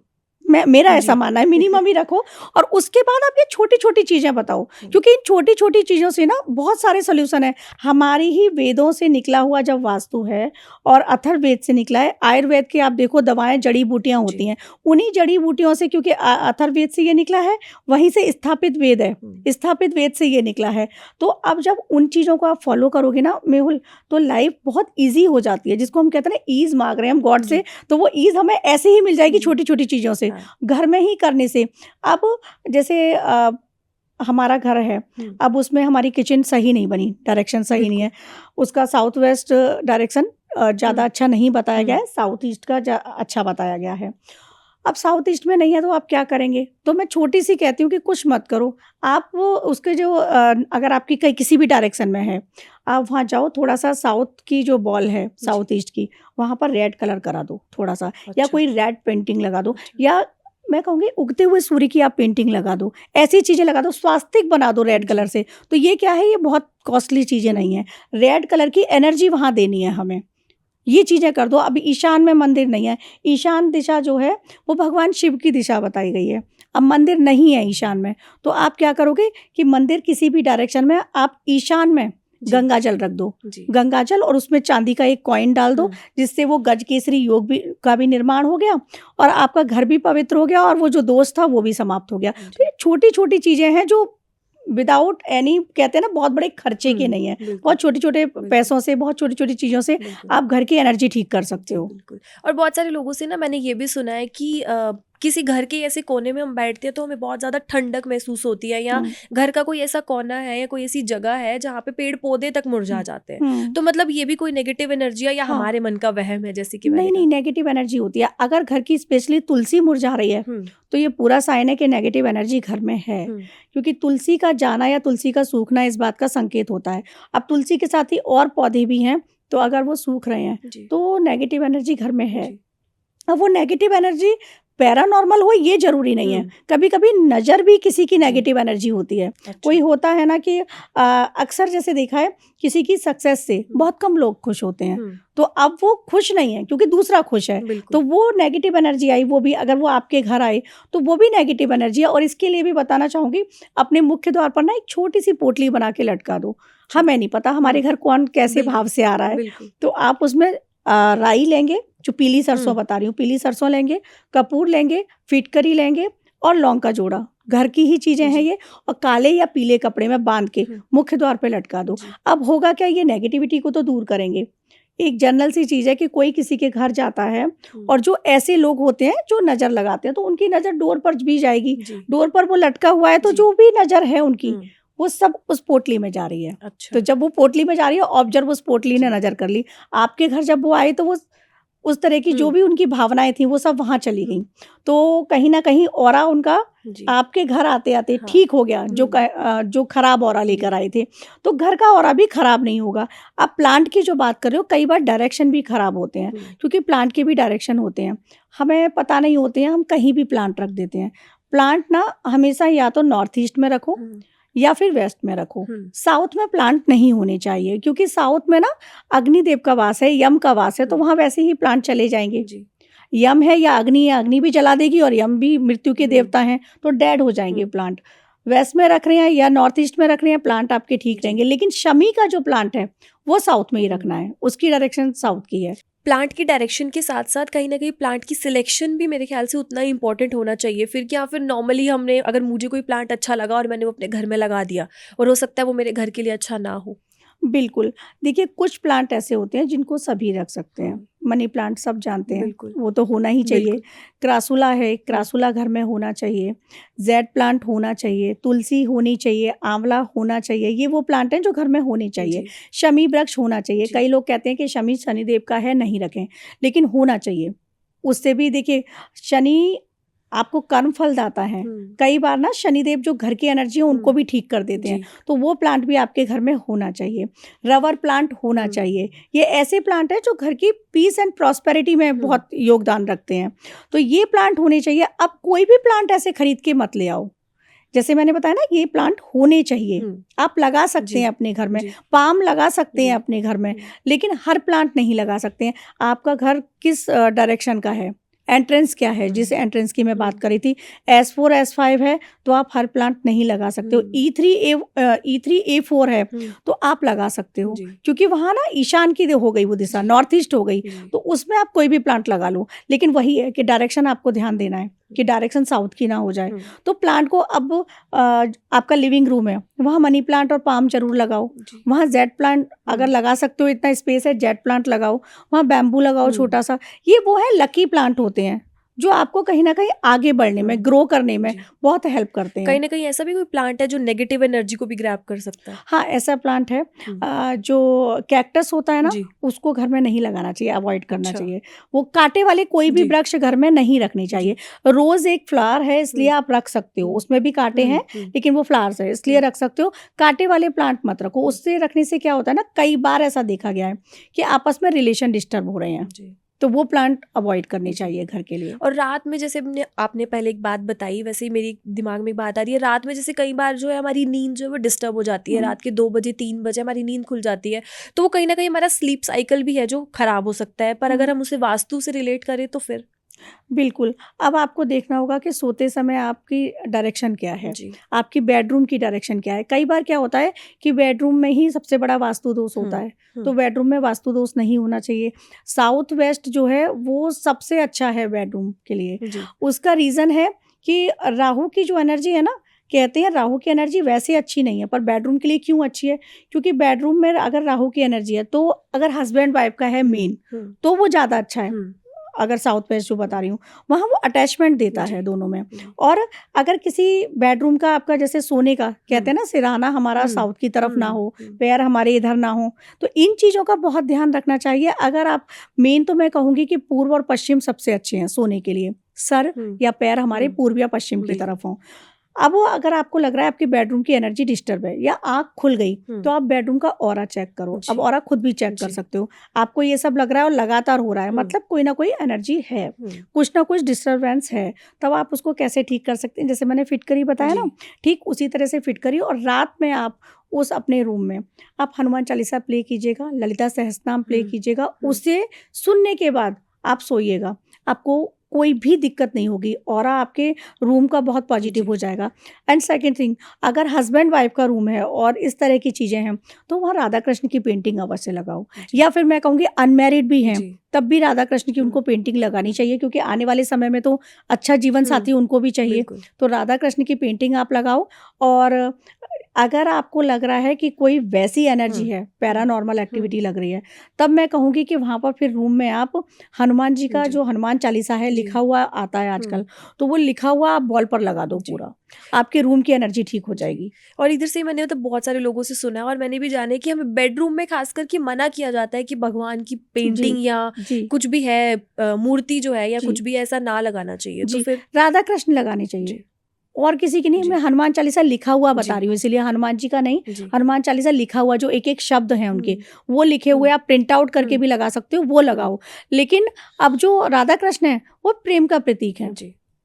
मेरा ऐसा जी मानना है, मिनिमम ही रखो। और उसके बाद आप ये छोटी छोटी चीजें बताओ, क्योंकि इन छोटी छोटी चीजों से ना बहुत सारे सोल्यूशन है। हमारी ही वेदों से निकला हुआ जब वास्तु है और अथर्ववेद से निकला है, आयुर्वेद के आप देखो दवाएं जड़ी बूटियां होती जी हैं, उन्हीं जड़ी बूटियों से, क्योंकि अथर्ववेद से ये निकला है, वहीं से स्थापित वेद है, स्थापित वेद से ये निकला है। तो अब जब उन चीज़ों को आप फॉलो करोगे ना मेहुल, तो लाइफ बहुत ईजी हो जाती है, जिसको हम कहते हैं ना ईज मांग रहे हैं हम गॉड से, तो वो ईज हमें ऐसे ही मिल जाएगी छोटी छोटी चीज़ों से, घर में ही करने से। अब जैसे हमारा घर है, अब उसमें हमारी किचन सही नहीं बनी, डायरेक्शन सही नहीं है, उसका साउथ वेस्ट डायरेक्शन ज़्यादा अच्छा नहीं बताया गया है, साउथ ईस्ट का अच्छा बताया गया है। अब साउथ ईस्ट में नहीं है तो आप क्या करेंगे? तो मैं छोटी सी कहती हूँ कि कुछ मत करो, आप वो उसके जो अगर आपकी कहीं किसी भी डायरेक्शन में है, आप वहाँ जाओ, थोड़ा सा साउथ की जो बॉल है साउथ ईस्ट की, वहाँ पर रेड कलर करा दो थोड़ा सा, या कोई रेड पेंटिंग लगा दो, या मैं कहूँगी उगते हुए सूर्य की आप पेंटिंग लगा दो, ऐसी चीज़ें लगा दो, स्वास्तिक बना दो रेड कलर से। तो ये क्या है, ये बहुत कॉस्टली चीज़ें नहीं है, रेड कलर की एनर्जी वहाँ देनी है हमें, ये चीज़ें कर दो। अब ईशान में मंदिर नहीं है, ईशान दिशा जो है वो भगवान शिव की दिशा बताई गई है, अब मंदिर नहीं है ईशान में, तो आप क्या करोगे कि मंदिर किसी भी डायरेक्शन में, आप ईशान में गंगा जल रख दो, गंगा जल, और उसमें चांदी का एक कॉइन डाल दो, जिससे वो गज केसरी योग भी का भी निर्माण हो गया और आपका घर भी पवित्र हो गया और वो जो दोष था वो भी समाप्त हो गया। तो ये छोटी छोटी चीज़ें हैं जो विदाउट एनी, कहते हैं ना, बहुत बड़े खर्चे के नहीं है, बहुत छोटे छोटे पैसों से, बहुत छोटी छोटी चीज़ों से आप घर की एनर्जी ठीक कर सकते हो। बिल्कुल। और बहुत सारे लोगों से ना मैंने ये भी सुना है कि किसी घर के ऐसे कोने में हम बैठते हैं तो हमें बहुत ज़्यादा ठंडक महसूस होती है, या घर का कोई ऐसा कोना है या कोई ऐसी जगह है जहाँ पे पेड़ पौधे तक मुरझा जाते हैं, तो मतलब ये भी कोई नेगेटिव एनर्जी है या हमारे मन का वहम है, जैसे कि नहीं नहीं, नेगेटिव एनर्जी होती है। अगर घर की स्पेशली तुलसी मुरझा रही है तो ये पूरा साइन है कि नेगेटिव एनर्जी घर में है, क्योंकि तुलसी का जाना या तुलसी का सूखना इस बात का संकेत होता है। अब तुलसी के साथ ही और पौधे भी हैं, तो अगर वो सूख रहे हैं तो नेगेटिव एनर्जी घर में है। अब वो नेगेटिव एनर्जी पैरानॉर्मल हो ये जरूरी नहीं है, कभी कभी नज़र भी किसी की नेगेटिव एनर्जी होती है। कोई होता है ना कि अक्सर जैसे देखा है किसी की सक्सेस से बहुत कम लोग खुश होते हैं, तो अब वो खुश नहीं है क्योंकि दूसरा खुश है, तो वो नेगेटिव एनर्जी आई, वो भी अगर वो आपके घर आए तो वो भी नेगेटिव एनर्जी है। और इसके लिए भी बताना चाहूँगी, अपने मुख्य द्वार पर ना एक छोटी सी पोटली बना के लटका दो। हमें नहीं पता हमारे घर कौन कैसे भाव से आ रहा है, तो आप उसमें राई लेंगे, जो पीली सरसों बता रही हूँ, पीली सरसों लेंगे, कपूर लेंगे, फिटकरी लेंगे और लौंग का जोड़ा, घर की ही चीज़ें हैं ये, और काले या पीले कपड़े में बांध के मुख्य द्वार पे लटका दो। अब होगा क्या, ये नेगेटिविटी को तो दूर करेंगे। एक जनरल सी चीज़ है कि कोई किसी के घर जाता है और जो ऐसे लोग होते हैं जो नज़र लगाते हैं, तो उनकी नज़र डोर पर भी जाएगी, डोर पर वो लटका हुआ है, तो जो भी नज़र है उनकी वो सब उस पोटली में जा रही है। तो जब वो पोटली में जा रही है, ऑब्जर्व उस पोटली ने नज़र कर ली, आपके घर जब वो आए तो वो उस तरह की जो भी उनकी भावनाएं थी वो सब वहाँ चली गई, तो कहीं ना कहीं ऑरा उनका आपके घर आते आते ठीक हो गया, जो खराब ऑरा लेकर आए थे, तो घर का ऑरा भी खराब नहीं होगा। आप प्लांट की जो बात कर रहे हो, कई बार डायरेक्शन भी खराब होते हैं, क्योंकि प्लांट के भी डायरेक्शन होते हैं, हमें पता नहीं होते हैं, हम कहीं भी प्लांट रख देते हैं। प्लांट ना हमेशा या तो नॉर्थ ईस्ट में रखो, या फिर वेस्ट में रखो। हम्म, साउथ में प्लांट नहीं होने चाहिए, क्योंकि साउथ में ना अग्निदेव का वास है, यम का वास है, तो वहाँ वैसे ही प्लांट चले जाएंगे। जी। यम है या अग्नि है, अग्नि भी जला देगी और यम भी मृत्यु के देवता हैं, तो डेड हो जाएंगे प्लांट। वेस्ट में रख रहे हैं या नॉर्थ ईस्ट में रख रहे हैं, प्लांट आपके ठीक जी। रहेंगे, लेकिन शमी का जो प्लांट है वो साउथ में ही रखना है, उसकी डायरेक्शन साउथ की है। प्लांट की डायरेक्शन के साथ साथ कहीं ना कहीं प्लांट की सिलेक्शन भी मेरे ख्याल से उतना ही इंपॉर्टेंट होना चाहिए फिर, क्या फिर नॉर्मली हमने अगर मुझे कोई प्लांट अच्छा लगा और मैंने वो अपने घर में लगा दिया और हो सकता है वो मेरे घर के लिए अच्छा ना हो। बिल्कुल, देखिए कुछ प्लांट ऐसे होते हैं जिनको सभी रख सकते हैं। हम्म, मनी प्लांट सब जानते हैं, बिल्कुल। वो तो होना ही चाहिए। बिल्कुल। क्रासुला है, क्रासुला घर में होना चाहिए। जेड प्लांट होना चाहिए, तुलसी होनी चाहिए, आंवला होना चाहिए, ये वो प्लांट हैं जो घर में होने चाहिए। जी। शमी वृक्ष होना चाहिए। जी। कई लोग कहते हैं कि शमी शनिदेव का है, नहीं रखें, लेकिन होना चाहिए। उससे भी देखिए, शनि आपको कर्म फल दाता है। कई बार ना शनिदेव जो घर की एनर्जी है उनको भी ठीक कर देते हैं, जी। तो वो प्लांट भी आपके घर में होना चाहिए। रबर प्लांट होना चाहिए। ये ऐसे प्लांट है जो घर की पीस एंड प्रॉस्पेरिटी में बहुत योगदान रखते हैं, तो ये प्लांट होने चाहिए। अब कोई भी प्लांट ऐसे खरीद के मत ले आओ, जैसे मैंने बताया ना, ये प्लांट होने चाहिए। आप लगा सकते जी। हैं अपने घर में, जी। पाम लगा सकते जी। हैं अपने घर में, लेकिन हर प्लांट नहीं लगा सकते हैं। आपका घर किस डायरेक्शन का है, एंट्रेंस क्या है, जिस एंट्रेंस की मैं बात करी थी, S4 S5 है तो आप हर प्लांट नहीं लगा सकते हो। E3 A4 है तो आप लगा सकते हो, जी। क्योंकि वहाँ ना ईशान की हो गई वो दिशा, जी। नॉर्थ ईस्ट हो गई, जी। तो उसमें आप कोई भी प्लांट लगा लो, लेकिन वही है कि डायरेक्शन आपको ध्यान देना है कि डायरेक्शन साउथ की ना हो जाए। तो प्लांट को अब आपका लिविंग रूम है, वहाँ मनी प्लांट और पाम जरूर लगाओ। जी। वहाँ जेड प्लांट अगर लगा सकते हो, इतना स्पेस है, जेड प्लांट लगाओ। वहाँ बैम्बू लगाओ छोटा सा। ये वो है लकी प्लांट होते हैं जो आपको कहीं ना कहीं आगे बढ़ने में, ग्रो करने में जी। बहुत हेल्प करते हैं। कहीं ना कहीं ऐसा भी कोई प्लांट है जो नेगेटिव एनर्जी को भी ग्रैब कर सकता है? हाँ, ऐसा प्लांट है। जो कैक्टस होता है ना, जी। उसको घर में नहीं लगाना चाहिए, अवॉइड करना अच्छा। चाहिए। वो कांटे वाले कोई भी जी। वृक्ष घर में नहीं रखने चाहिए। रोज एक फ्लावर है, इसलिए आप रख सकते हो, उसमें भी कांटे हैं लेकिन वो फ्लावर्स है इसलिए रख सकते हो। कांटे वाले प्लांट मत रखो, उससे रखने से क्या होता है ना, कई बार ऐसा देखा गया है कि आपस में रिलेशन डिस्टर्ब हो रहे हैं, जी। तो वो प्लांट अवॉइड करनी चाहिए घर के लिए। और रात में जैसे आपने पहले एक बात बताई, वैसे ही मेरी दिमाग में एक बात आ रही है, रात में जैसे कई बार जो है हमारी नींद जो है वो डिस्टर्ब हो जाती है, रात के 2 बजे 3 बजे हमारी नींद खुल जाती है, तो वो कहीं ना कहीं हमारा स्लीप साइकिल भी है जो खराब हो सकता है। पर अगर हम उसे वास्तु से रिलेट करें तो फिर? बिल्कुल, अब आपको देखना होगा कि सोते समय आपकी डायरेक्शन क्या है, जी। आपकी बेडरूम की डायरेक्शन क्या है। कई बार क्या होता है कि बेडरूम में ही सबसे बड़ा वास्तु दोष होता है, तो बेडरूम में वास्तु दोष नहीं होना चाहिए। साउथ वेस्ट जो है वो सबसे अच्छा है बेडरूम के लिए। जी। उसका रीज़न है कि राहु की जो एनर्जी है ना, कहते हैं राहु की एनर्जी वैसे अच्छी नहीं है, पर बेडरूम के लिए क्यों अच्छी है, क्योंकि बेडरूम में अगर राहु की एनर्जी है तो अगर हस्बैंड वाइफ का है मेन, तो वो ज़्यादा अच्छा है। अगर साउथ वेस्ट जो बता रही हूँ, वहाँ वो अटैचमेंट देता है दोनों में। और अगर किसी बेडरूम का आपका जैसे सोने का कहते हैं ना, सिराना हमारा साउथ की तरफ ना हो, पैर हमारे इधर ना हो, तो इन चीज़ों का बहुत ध्यान रखना चाहिए। अगर आप मेन, तो मैं कहूँगी कि पूर्व और पश्चिम सबसे अच्छे हैं सोने के लिए। सर या पैर हमारे पूर्व या पश्चिम की तरफ हों। अब वो अगर आपको लग रहा है आपकी बेडरूम की एनर्जी डिस्टर्ब है या आँख खुल गई, तो आप बेडरूम का ऑरा चेक करो। अब ऑरा खुद भी चेक कर सकते हो। आपको ये सब लग रहा है और लगातार हो रहा है, मतलब कोई ना कोई एनर्जी है, कुछ ना कुछ डिस्टर्बेंस है, तब आप उसको कैसे ठीक कर सकते हैं। जैसे मैंने फिटकरी बताया ना, ठीक उसी तरह से फिटकरी। और रात में आप उस अपने रूम में आप हनुमान चालीसा प्ले कीजिएगा, ललिता सहस्त्रनाम प्ले कीजिएगा। उसे सुनने के बाद आप सोइएगा, आपको कोई भी दिक्कत नहीं होगी, ऑरा आपके रूम का बहुत पॉजिटिव हो जाएगा। एंड सेकंड थिंग, अगर हस्बैंड वाइफ का रूम है और इस तरह की चीज़ें हैं, तो वहाँ राधा कृष्ण की पेंटिंग अवश्य लगाओ। या फिर मैं कहूँगी अनमैरिड भी हैं तब भी राधा कृष्ण की उनको पेंटिंग लगानी चाहिए, क्योंकि आने वाले समय में तो अच्छा जीवन साथी उनको भी चाहिए। तो राधा कृष्ण की पेंटिंग आप लगाओ। और अगर आपको लग रहा है कि कोई वैसी एनर्जी है, पैरानॉर्मल एक्टिविटी लग रही है, तब मैं कहूँगी कि वहाँ पर फिर रूम में आप हनुमान जी का जो हनुमान चालीसा है लिखा हुआ आता है आजकल, तो वो लिखा हुआ आप वॉल पर लगा दो पूरा, आपके रूम की एनर्जी ठीक हो जाएगी। और इधर से मैंने तो बहुत सारे लोगों से सुना है और मैंने भी जाना है कि हमें बेडरूम में खास करके मना किया जाता है कि भगवान की पेंटिंग या कुछ भी है, मूर्ति जो है या कुछ भी ऐसा ना लगाना चाहिए। तो फिर राधा कृष्ण लगाने चाहिए और किसी की नहीं। मैं हनुमान चालीसा लिखा हुआ बता रही हूँ, इसलिए हनुमान जी का नहीं, हनुमान चालीसा लिखा हुआ जो एक एक शब्द हैं उनके, वो लिखे हुए आप प्रिंट आउट करके भी लगा सकते हो, वो लगाओ। लेकिन अब जो राधा कृष्ण है वो प्रेम का प्रतीक है,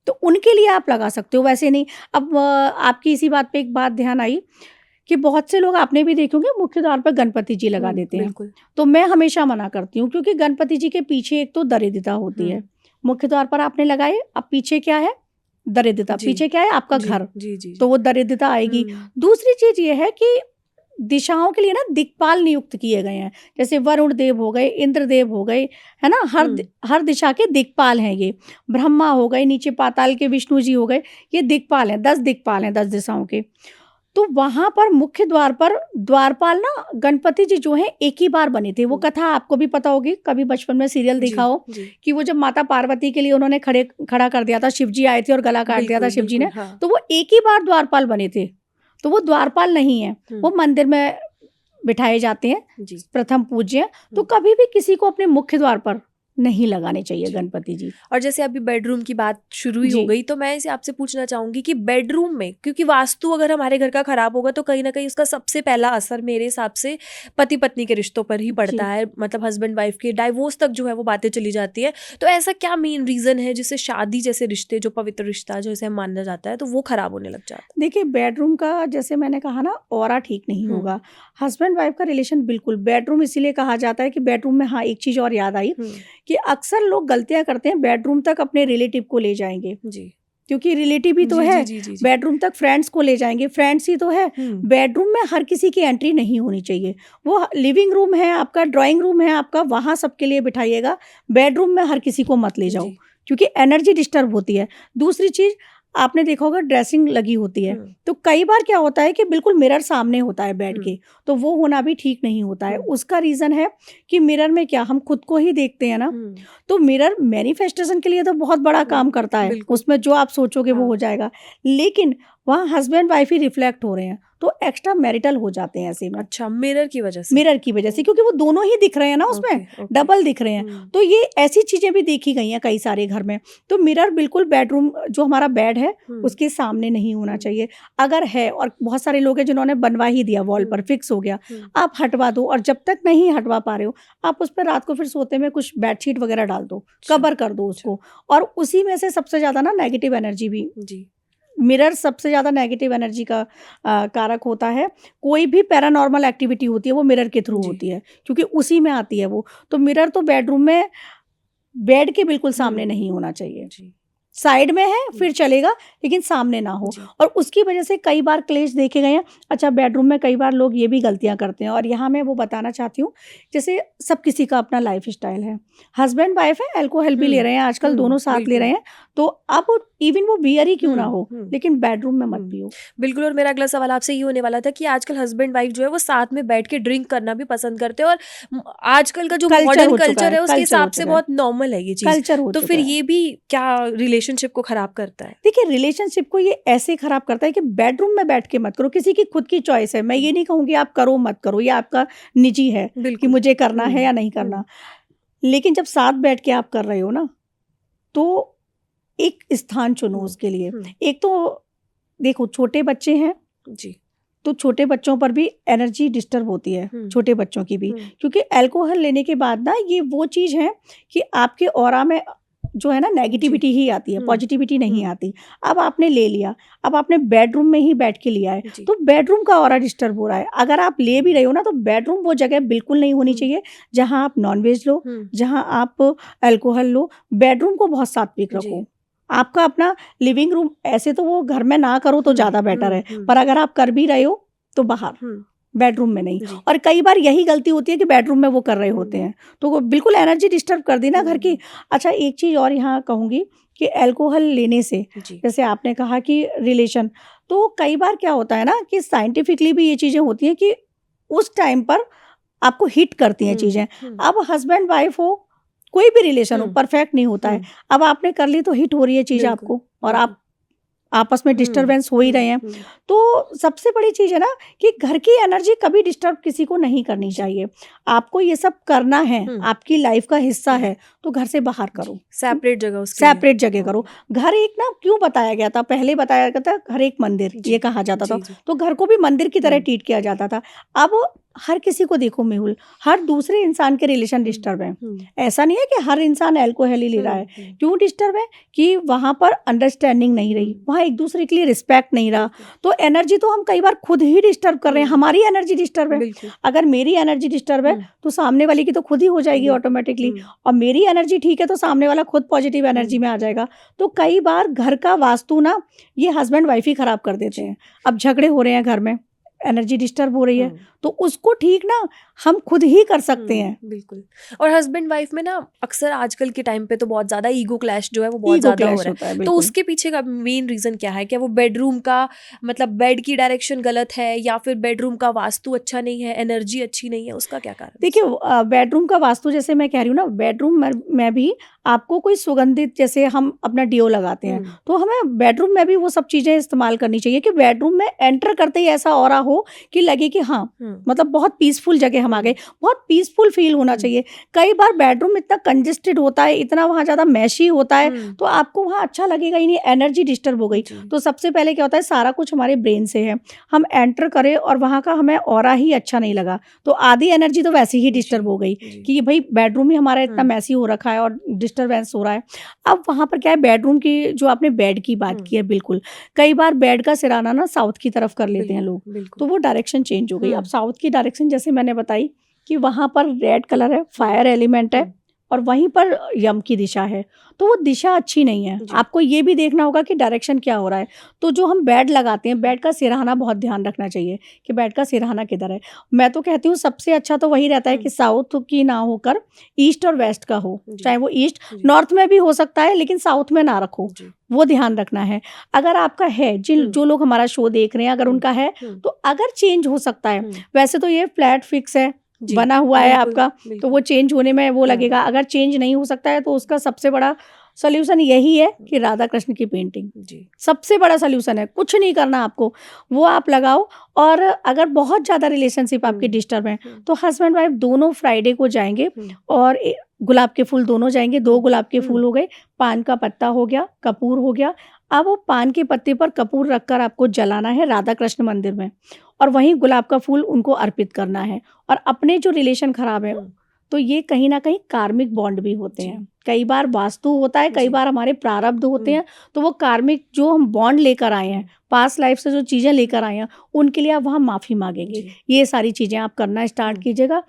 तो उनके लिए आप लगा सकते हो, वैसे नहीं। अब आपकी इसी बात पे एक बात ध्यान आई कि बहुत से लोग आपने भी देखे होंगे मुख्य द्वार पर गणपति जी लगा देते हैं। बिल्कुल। तो मैं हमेशा मना करती हूँ, क्योंकि गणपति जी के पीछे एक तो दरिद्रता होती है। हम्म, मुख्य द्वार पर आपने लगाए, अब पीछे क्या है? दरिद्रता। जी पीछे क्या है? आपका जी घर। जी जी तो वो दरिद्रता आएगी। हम्म, दूसरी चीज ये है कि दिशाओं के लिए ना दिक्पाल नियुक्त किए गए हैं, जैसे वरुण देव हो गए, इंद्र देव हो गए, है ना, हर दिशा के दिक्पाल हैं ये। ब्रह्मा हो गए, नीचे पाताल के विष्णु जी हो गए, ये दिक्पाल हैं, 10 दिक्पाल हैं 10 दिशाओं के। तो वहां पर मुख्य द्वार पर द्वारपाल ना गणपति जी जो हैं एक ही बार बने थे। वो कथा आपको भी पता होगी, कभी बचपन में सीरियल देखा हो, जी कि वो जब माता पार्वती के लिए उन्होंने खड़ा कर दिया था, शिव जी आए थे और गला काट दिया था बिल्कुल शिव जी ने, बिल्कुल, हाँ तो वो एक ही बार द्वारपाल बने थे। तो वो द्वारपाल नहीं है, वो मंदिर में बिठाए जाते हैं, जी प्रथम पूज्य। तो हम्म, कभी भी किसी को अपने मुख्य द्वार पर नहीं लगाने चाहिए जी। गणपति जी। और जैसे अभी बेडरूम की बात शुरू ही हो जी गई, तो मैं इसे आपसे पूछना चाहूंगी कि बेडरूम में, क्योंकि वास्तु अगर हमारे घर का खराब होगा तो कहीं ना कहीं उसका सबसे पहला असर मेरे हिसाब से पति पत्नी के रिश्तों पर ही पड़ता जी है, मतलब हस्बैंड वाइफ के डाइवोर्स तक जो है वो बातें चली जाती है। तो ऐसा क्या मेन रीजन है जिससे शादी जैसे रिश्ते, जो पवित्र रिश्ता जैसे माना जाता है, तो वो खराब होने लग जाता देखिए, बेडरूम का जैसे मैंने कहा ना, ऑरा ठीक नहीं है? होगा। हस्बैंड वाइफ का रिलेशन बिल्कुल, बेडरूम इसीलिए कहा जाता है कि बेडरूम में, हाँ, एक चीज़ और याद आई हम्म, कि अक्सर लोग गलतियाँ करते हैं, बेडरूम तक अपने रिलेटिव को ले जाएँगे, जी क्योंकि रिलेटिव ही तो जी है। जी जी जी जी बेडरूम तक फ्रेंड्स को ले जाएँगे, फ्रेंड्स ही तो है। बेडरूम में हर किसी की एंट्री नहीं होनी चाहिए। वो लिविंग रूम है आपका, ड्राइंग रूम है आपका, वहाँ सबके लिए बिठाइएगा। बेडरूम में हर किसी को मत ले जाओ, जी क्योंकि एनर्जी डिस्टर्ब होती है। दूसरी चीज़, आपने देखा होगा ड्रेसिंग लगी होती है, तो कई बार क्या होता है कि बिल्कुल मिरर सामने होता है बेड के, तो वो होना भी ठीक नहीं होता है। उसका रीज़न है कि मिरर में क्या, हम खुद को ही देखते हैं ना, तो मिरर मैनिफेस्टेशन के लिए तो बहुत बड़ा काम करता है, बिल्कुल, उसमें जो आप सोचोगे वो हाँ। हो जाएगा। लेकिन वहाँ हस्बैंड वाइफ ही रिफ्लेक्ट हो रहे हैं, तो एक्स्ट्रा मैरिटल हो जाते हैं ऐसे में, अच्छा, मिरर की वजह से। मिरर की वजह से, क्योंकि वो दोनों ही दिख रहे हैं ना उसमें, ओके ओके। डबल दिख रहे हैं। तो ये ऐसी चीजें भी देखी गई हैं कई सारे घर में। तो मिरर बिल्कुल बेडरूम, जो हमारा बेड है उसके सामने नहीं होना चाहिए। अगर है, और बहुत सारे लोग हैं जिन्होंने बनवा ही दिया, वॉल पर फिक्स हो गया, आप हटवा दो। और जब तक नहीं हटवा पा रहे हो, आप उस पर रात को फिर सोते में कुछ बेडशीट वगैरह डाल दो, कवर कर दो उसको। और उसी में से सबसे ज्यादा ना नेगेटिव एनर्जी भी, जी मिरर सबसे ज़्यादा नेगेटिव एनर्जी का कारक होता है। कोई भी पैरानॉर्मल एक्टिविटी होती है वो मिरर के थ्रू जी होती है, क्योंकि उसी में आती है वो। तो मिरर तो बेडरूम में बेड के बिल्कुल सामने नहीं होना चाहिए। जी साइड में है फिर चलेगा, लेकिन सामने ना हो। जी और उसकी वजह से कई बार क्लेश देखे गए हैं। अच्छा, बेडरूम में कई बार लोग ये भी गलतियां करते हैं, और यहाँ मैं वो बताना चाहती हूँ, जैसे सब किसी का अपना लाइफ स्टाइल है। हस्बैंड वाइफ है, अल्कोहल भी ले रहे हैं आजकल, दोनों साथ ले बिल्कुल रहे हैं, तो अब इवन वो बियर ही क्यों ना हो, हम्म लेकिन बेडरूम में मत पियो। बिल्कुल। और मेरा अगला सवाल आपसे ये होने वाला था कि आजकल हस्बैंड वाइफ जो है वो साथ में बैठ के ड्रिंक करना भी पसंद करते हैं, और आजकल का जो कल्चर मॉडर्न हो चुका कल्चर है, है उसके कल्चर हो हिसाब से चुका है, बहुत नॉर्मल है ये चीज। कल्चर हो तो चुका फिर है। ये भी क्या रिलेशनशिप को खराब करता है? देखिए, रिलेशनशिप को ये ऐसे खराब करता है कि बेडरूम में बैठ के मत करो। किसी की खुद की चॉइस है, मैं ये नहीं कहूँगी आप करो मत करो, ये आपका निजी है कि बिल्कुल मुझे करना है या नहीं करना। लेकिन जब साथ बैठ के आप कर रहे हो ना, तो एक स्थान चुनो उसके लिए। एक तो देखो, छोटे बच्चे हैं, जी तो छोटे बच्चों पर भी एनर्जी डिस्टर्ब होती है, छोटे बच्चों की भी, क्योंकि अल्कोहल लेने के बाद ना ये वो चीज़ है कि आपके ऑरा में जो है ना नेगेटिविटी ही आती है, पॉजिटिविटी नहीं आती। अब आपने ले लिया, अब आपने बेडरूम में ही बैठ के लिया है, तो बेडरूम का ऑरा डिस्टर्ब हो रहा है। अगर आप ले भी रहे हो ना, तो बेडरूम वो जगह बिल्कुल नहीं होनी चाहिए जहां आप नॉनवेज लो, जहां आप अल्कोहल लो। बेडरूम को बहुत सात्विक रखो। आपका अपना लिविंग रूम, ऐसे तो वो घर में ना करो तो ज़्यादा बेटर है, पर अगर आप कर भी रहे हो तो बाहर, बेडरूम में नहीं। और कई बार यही गलती होती है कि बेडरूम में वो कर रहे होते हैं, तो वो बिल्कुल एनर्जी डिस्टर्ब कर दी ना घर की। अच्छा, एक चीज़ और यहाँ कहूँगी कि अल्कोहल लेने से, जैसे आपने कहा कि रिलेशन, तो कई बार क्या होता है ना कि साइंटिफिकली भी ये चीज़ें होती हैं कि उस टाइम पर आपको हिट करती हैं चीज़ें। अब हस्बैंड वाइफ हो, कोई भी रिलेशन हो, परफेक्ट नहीं होता है। अब आपने कर ली तो हिट हो रही है चीज़ आपको, और आप आपस में डिस्टरबेंस हो ही रहे हैं। तो सबसे बड़ी चीज़ है ना कि घर की एनर्जी कभी डिस्टर्ब किसी को नहीं करनी चाहिए। आपको ये सब करना है, आपकी लाइफ का हिस्सा है, तो घर से बाहर करो, सेपरेट जगह, उसके लिए सेपरेट जगह करो। घर एक ना, क्यों बताया गया था, पहले बताया गया था घर एक मंदिर, ये कहा जाता था, तो घर को भी मंदिर की तरह ट्रीट किया जाता था। अब हर किसी को देखो मेहुल, हर दूसरे इंसान के रिलेशन डिस्टर्ब हैं। ऐसा नहीं है कि हर इंसान अल्कोहल ही ले रहा है। क्यों डिस्टर्ब है? कि वहाँ पर अंडरस्टैंडिंग नहीं रही, वहाँ एक दूसरे के लिए रिस्पेक्ट नहीं रहा। तो एनर्जी तो हम कई बार खुद ही डिस्टर्ब कर रहे हैं, हमारी एनर्जी डिस्टर्ब है। अगर मेरी एनर्जी डिस्टर्ब है तो सामने वाले की तो खुद ही हो जाएगी ऑटोमेटिकली, और मेरी एनर्जी ठीक है तो सामने वाला खुद पॉजिटिव एनर्जी में आ जाएगा। तो कई बार घर का वास्तु ना ये हस्बैंड वाइफ ही खराब कर देते हैं। अब झगड़े हो रहे हैं घर में, एनर्जी डिस्टर्ब हो रही है, तो उसको ठीक ना हम खुद ही कर सकते हैं। बिल्कुल। और हस्बैंड वाइफ में ना अक्सर आजकल के टाइम पे तो बहुत ज्यादा ईगो क्लैश जो है वो बहुत ईगो ज्यादा हो क्लैश रहा होता है, है। तो बिल्कुल। उसके पीछे का मेन रीजन क्या है? क्या वो बेडरूम का मतलब बेड की डायरेक्शन गलत है, या फिर बेडरूम का वास्तु अच्छा नहीं है, एनर्जी अच्छी नहीं है, उसका क्या कारण? देखिए बेडरूम का वास्तु, जैसे मैं कह रही हूँ ना, बेडरूम में भी आपको कोई सुगंधित, जैसे हम अपना डिओ लगाते हैं, तो हमें बेडरूम में भी वो सब चीजें इस्तेमाल करनी चाहिए कि बेडरूम में एंटर करते ही ऐसा ऑरा हो कि लगे कि हाँ मतलब बहुत पीसफुल जगह हम आ गए, बहुत पीसफुल फील होना चाहिए। कई बार बेडरूम इतना कंजेस्टेड होता है, इतना वहाँ ज्यादा मैशी होता है, तो आपको वहाँ अच्छा लगेगा ही नहीं, एनर्जी डिस्टर्ब हो गई। तो सबसे पहले क्या होता है, सारा कुछ हमारे ब्रेन से है। हम एंटर करें और वहाँ का हमें ऑरा ही अच्छा नहीं लगा, तो आधी एनर्जी तो वैसे ही डिस्टर्ब हो गई कि भाई बेडरूम ही हमारा इतना मैसी हो रखा है और डिस्टर्बेंस हो रहा है। अब वहाँ पर क्या है, बेडरूम की जो आपने बेड की बात की है, बिल्कुल कई बार बेड का सिराना ना साउथ की तरफ कर लेते हैं लोग, तो वो डायरेक्शन चेंज हो गई। अब साउथ की डायरेक्शन जैसे मैंने बताई कि वहाँ पर रेड कलर है, फायर एलिमेंट है, और वहीं पर यम की दिशा है, तो वो दिशा अच्छी नहीं है। आपको ये भी देखना होगा कि डायरेक्शन क्या हो रहा है। तो जो हम बेड लगाते हैं, बेड का सिरहाना बहुत ध्यान रखना चाहिए कि बेड का सिरहाना किधर है। मैं तो कहती हूँ सबसे अच्छा तो वही रहता है कि साउथ की ना होकर ईस्ट और वेस्ट का हो, चाहे वो ईस्ट, नॉर्थ में भी हो सकता है लेकिन साउथ में ना रखो, वो ध्यान रखना है। अगर आपका है, जो लोग हमारा शो देख रहे हैं, अगर उनका है तो अगर चेंज हो सकता है, वैसे तो ये फ्लैट फिक्स है, बना हुआ है आपका, तो वो चेंज होने में वो लगेगा। अगर चेंज नहीं हो सकता है तो उसका सबसे बड़ा सोल्यूशन यही है कि राधा कृष्ण की पेंटिंग सबसे बड़ा सोल्यूशन है। कुछ नहीं करना आपको, वो आप लगाओ। और अगर बहुत ज़्यादा रिलेशनशिप आपकी डिस्टर्ब है तो हस्बैंड वाइफ दोनों फ्राइडे को जाएंगे और गुलाब के फूल दोनों जाएंगे, 2 गुलाब के फूल हो गए, पान का पत्ता हो गया, कपूर हो गया। अब वो पान के पत्ते पर कपूर रखकर आपको जलाना है राधा कृष्ण मंदिर में, और वहीं गुलाब का फूल उनको अर्पित करना है। और अपने जो रिलेशन खराब है, तो ये कहीं ना कहीं कार्मिक बॉन्ड भी होते हैं। कई बार वास्तु होता है, कई बार हमारे प्रारब्ध होते हैं, तो वो कार्मिक जो हम बॉन्ड लेकर आए हैं, पास्ट लाइफ से जो चीज़ें लेकर आए हैं, उनके लिए आप वहाँ माफ़ी मांगेंगे। ये सारी चीज़ें आप करना स्टार्ट कीजिएगा।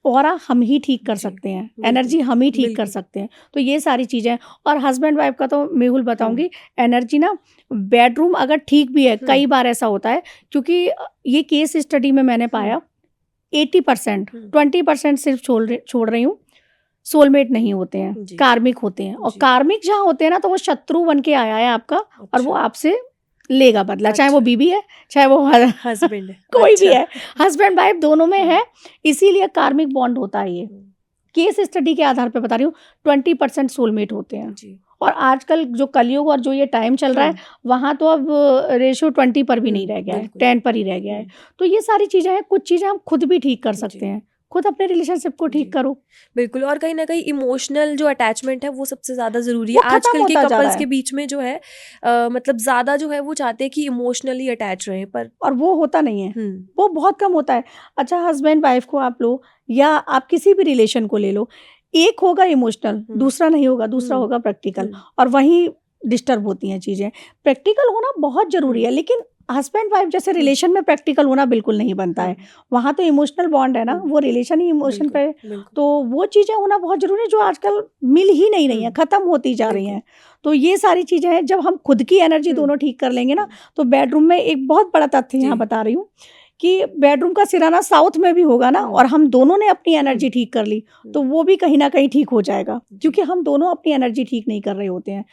और हम ही ठीक कर सकते हैं, एनर्जी हम ही ठीक कर सकते हैं। तो ये सारी चीज़ें। और हस्बैंड वाइफ का तो मेहुल बताऊंगी, एनर्जी ना बेडरूम अगर ठीक भी है, कई बार ऐसा होता है, क्योंकि ये केस स्टडी में मैंने पाया 80%, 20% सिर्फ छोड़ रही हूँ, सोलमेट नहीं होते हैं, कार्मिक होते हैं। और कार्मिक जहाँ होते हैं ना, तो वो शत्रु बन के आया है आपका, और वो आपसे लेगा बदला, चाहे वो बीबी है, चाहे वो हस्बैंड है, कोई भी है, हस्बैंड वाइफ दोनों में है। इसीलिए कार्मिक बॉन्ड होता है। ये केस स्टडी के आधार पे बता रही हूँ, 20% सोलमेट होते हैं। और आजकल जो कलयुग और जो ये टाइम चल रहा है, वहाँ तो अब रेशियो 20 पर भी नहीं रह गया है, 10 पर ही रह गया है। तो ये सारी चीज़ें हैं, कुछ चीज़ें हम खुद भी ठीक कर सकते हैं। खुद अपने रिलेशनशिप को ठीक करो। बिल्कुल। और कहीं ना कहीं इमोशनल जो अटैचमेंट है वो सबसे ज़्यादा ज़रूरी है आजकल के कपल्स के बीच में। जो है मतलब ज़्यादा जो है वो चाहते हैं कि इमोशनली अटैच रहें, पर और वो होता नहीं है, वो बहुत कम होता है। अच्छा, हस्बैंड वाइफ को आप लो, या आप किसी भी रिलेशन को ले लो, एक होगा इमोशनल, दूसरा नहीं होगा, दूसरा होगा प्रैक्टिकल, और वहीं डिस्टर्ब होती हैं चीज़ें। प्रैक्टिकल होना बहुत ज़रूरी है, लेकिन हस्बैंड वाइफ जैसे रिलेशन में प्रैक्टिकल होना बिल्कुल नहीं बनता है। वहाँ तो इमोशनल बॉन्ड है ना, वो रिलेशन ही इमोशन पे, तो वो चीज़ें होना बहुत जरूरी है, जो आजकल मिल ही नहीं रही हैं, खत्म होती जा रही हैं। तो ये सारी चीज़ें हैं, जब हम खुद की एनर्जी दोनों ठीक कर लेंगे ना, तो बेडरूम में एक बहुत बड़ा तथ्य यहाँ बता रही हूँ कि बेडरूम का सिराना साउथ में भी होगा ना, और हम दोनों ने अपनी एनर्जी ठीक कर ली, तो वो भी कहीं ना कहीं ठीक हो जाएगा, क्योंकि हम दोनों अपनी एनर्जी ठीक नहीं कर रहे होते हैं।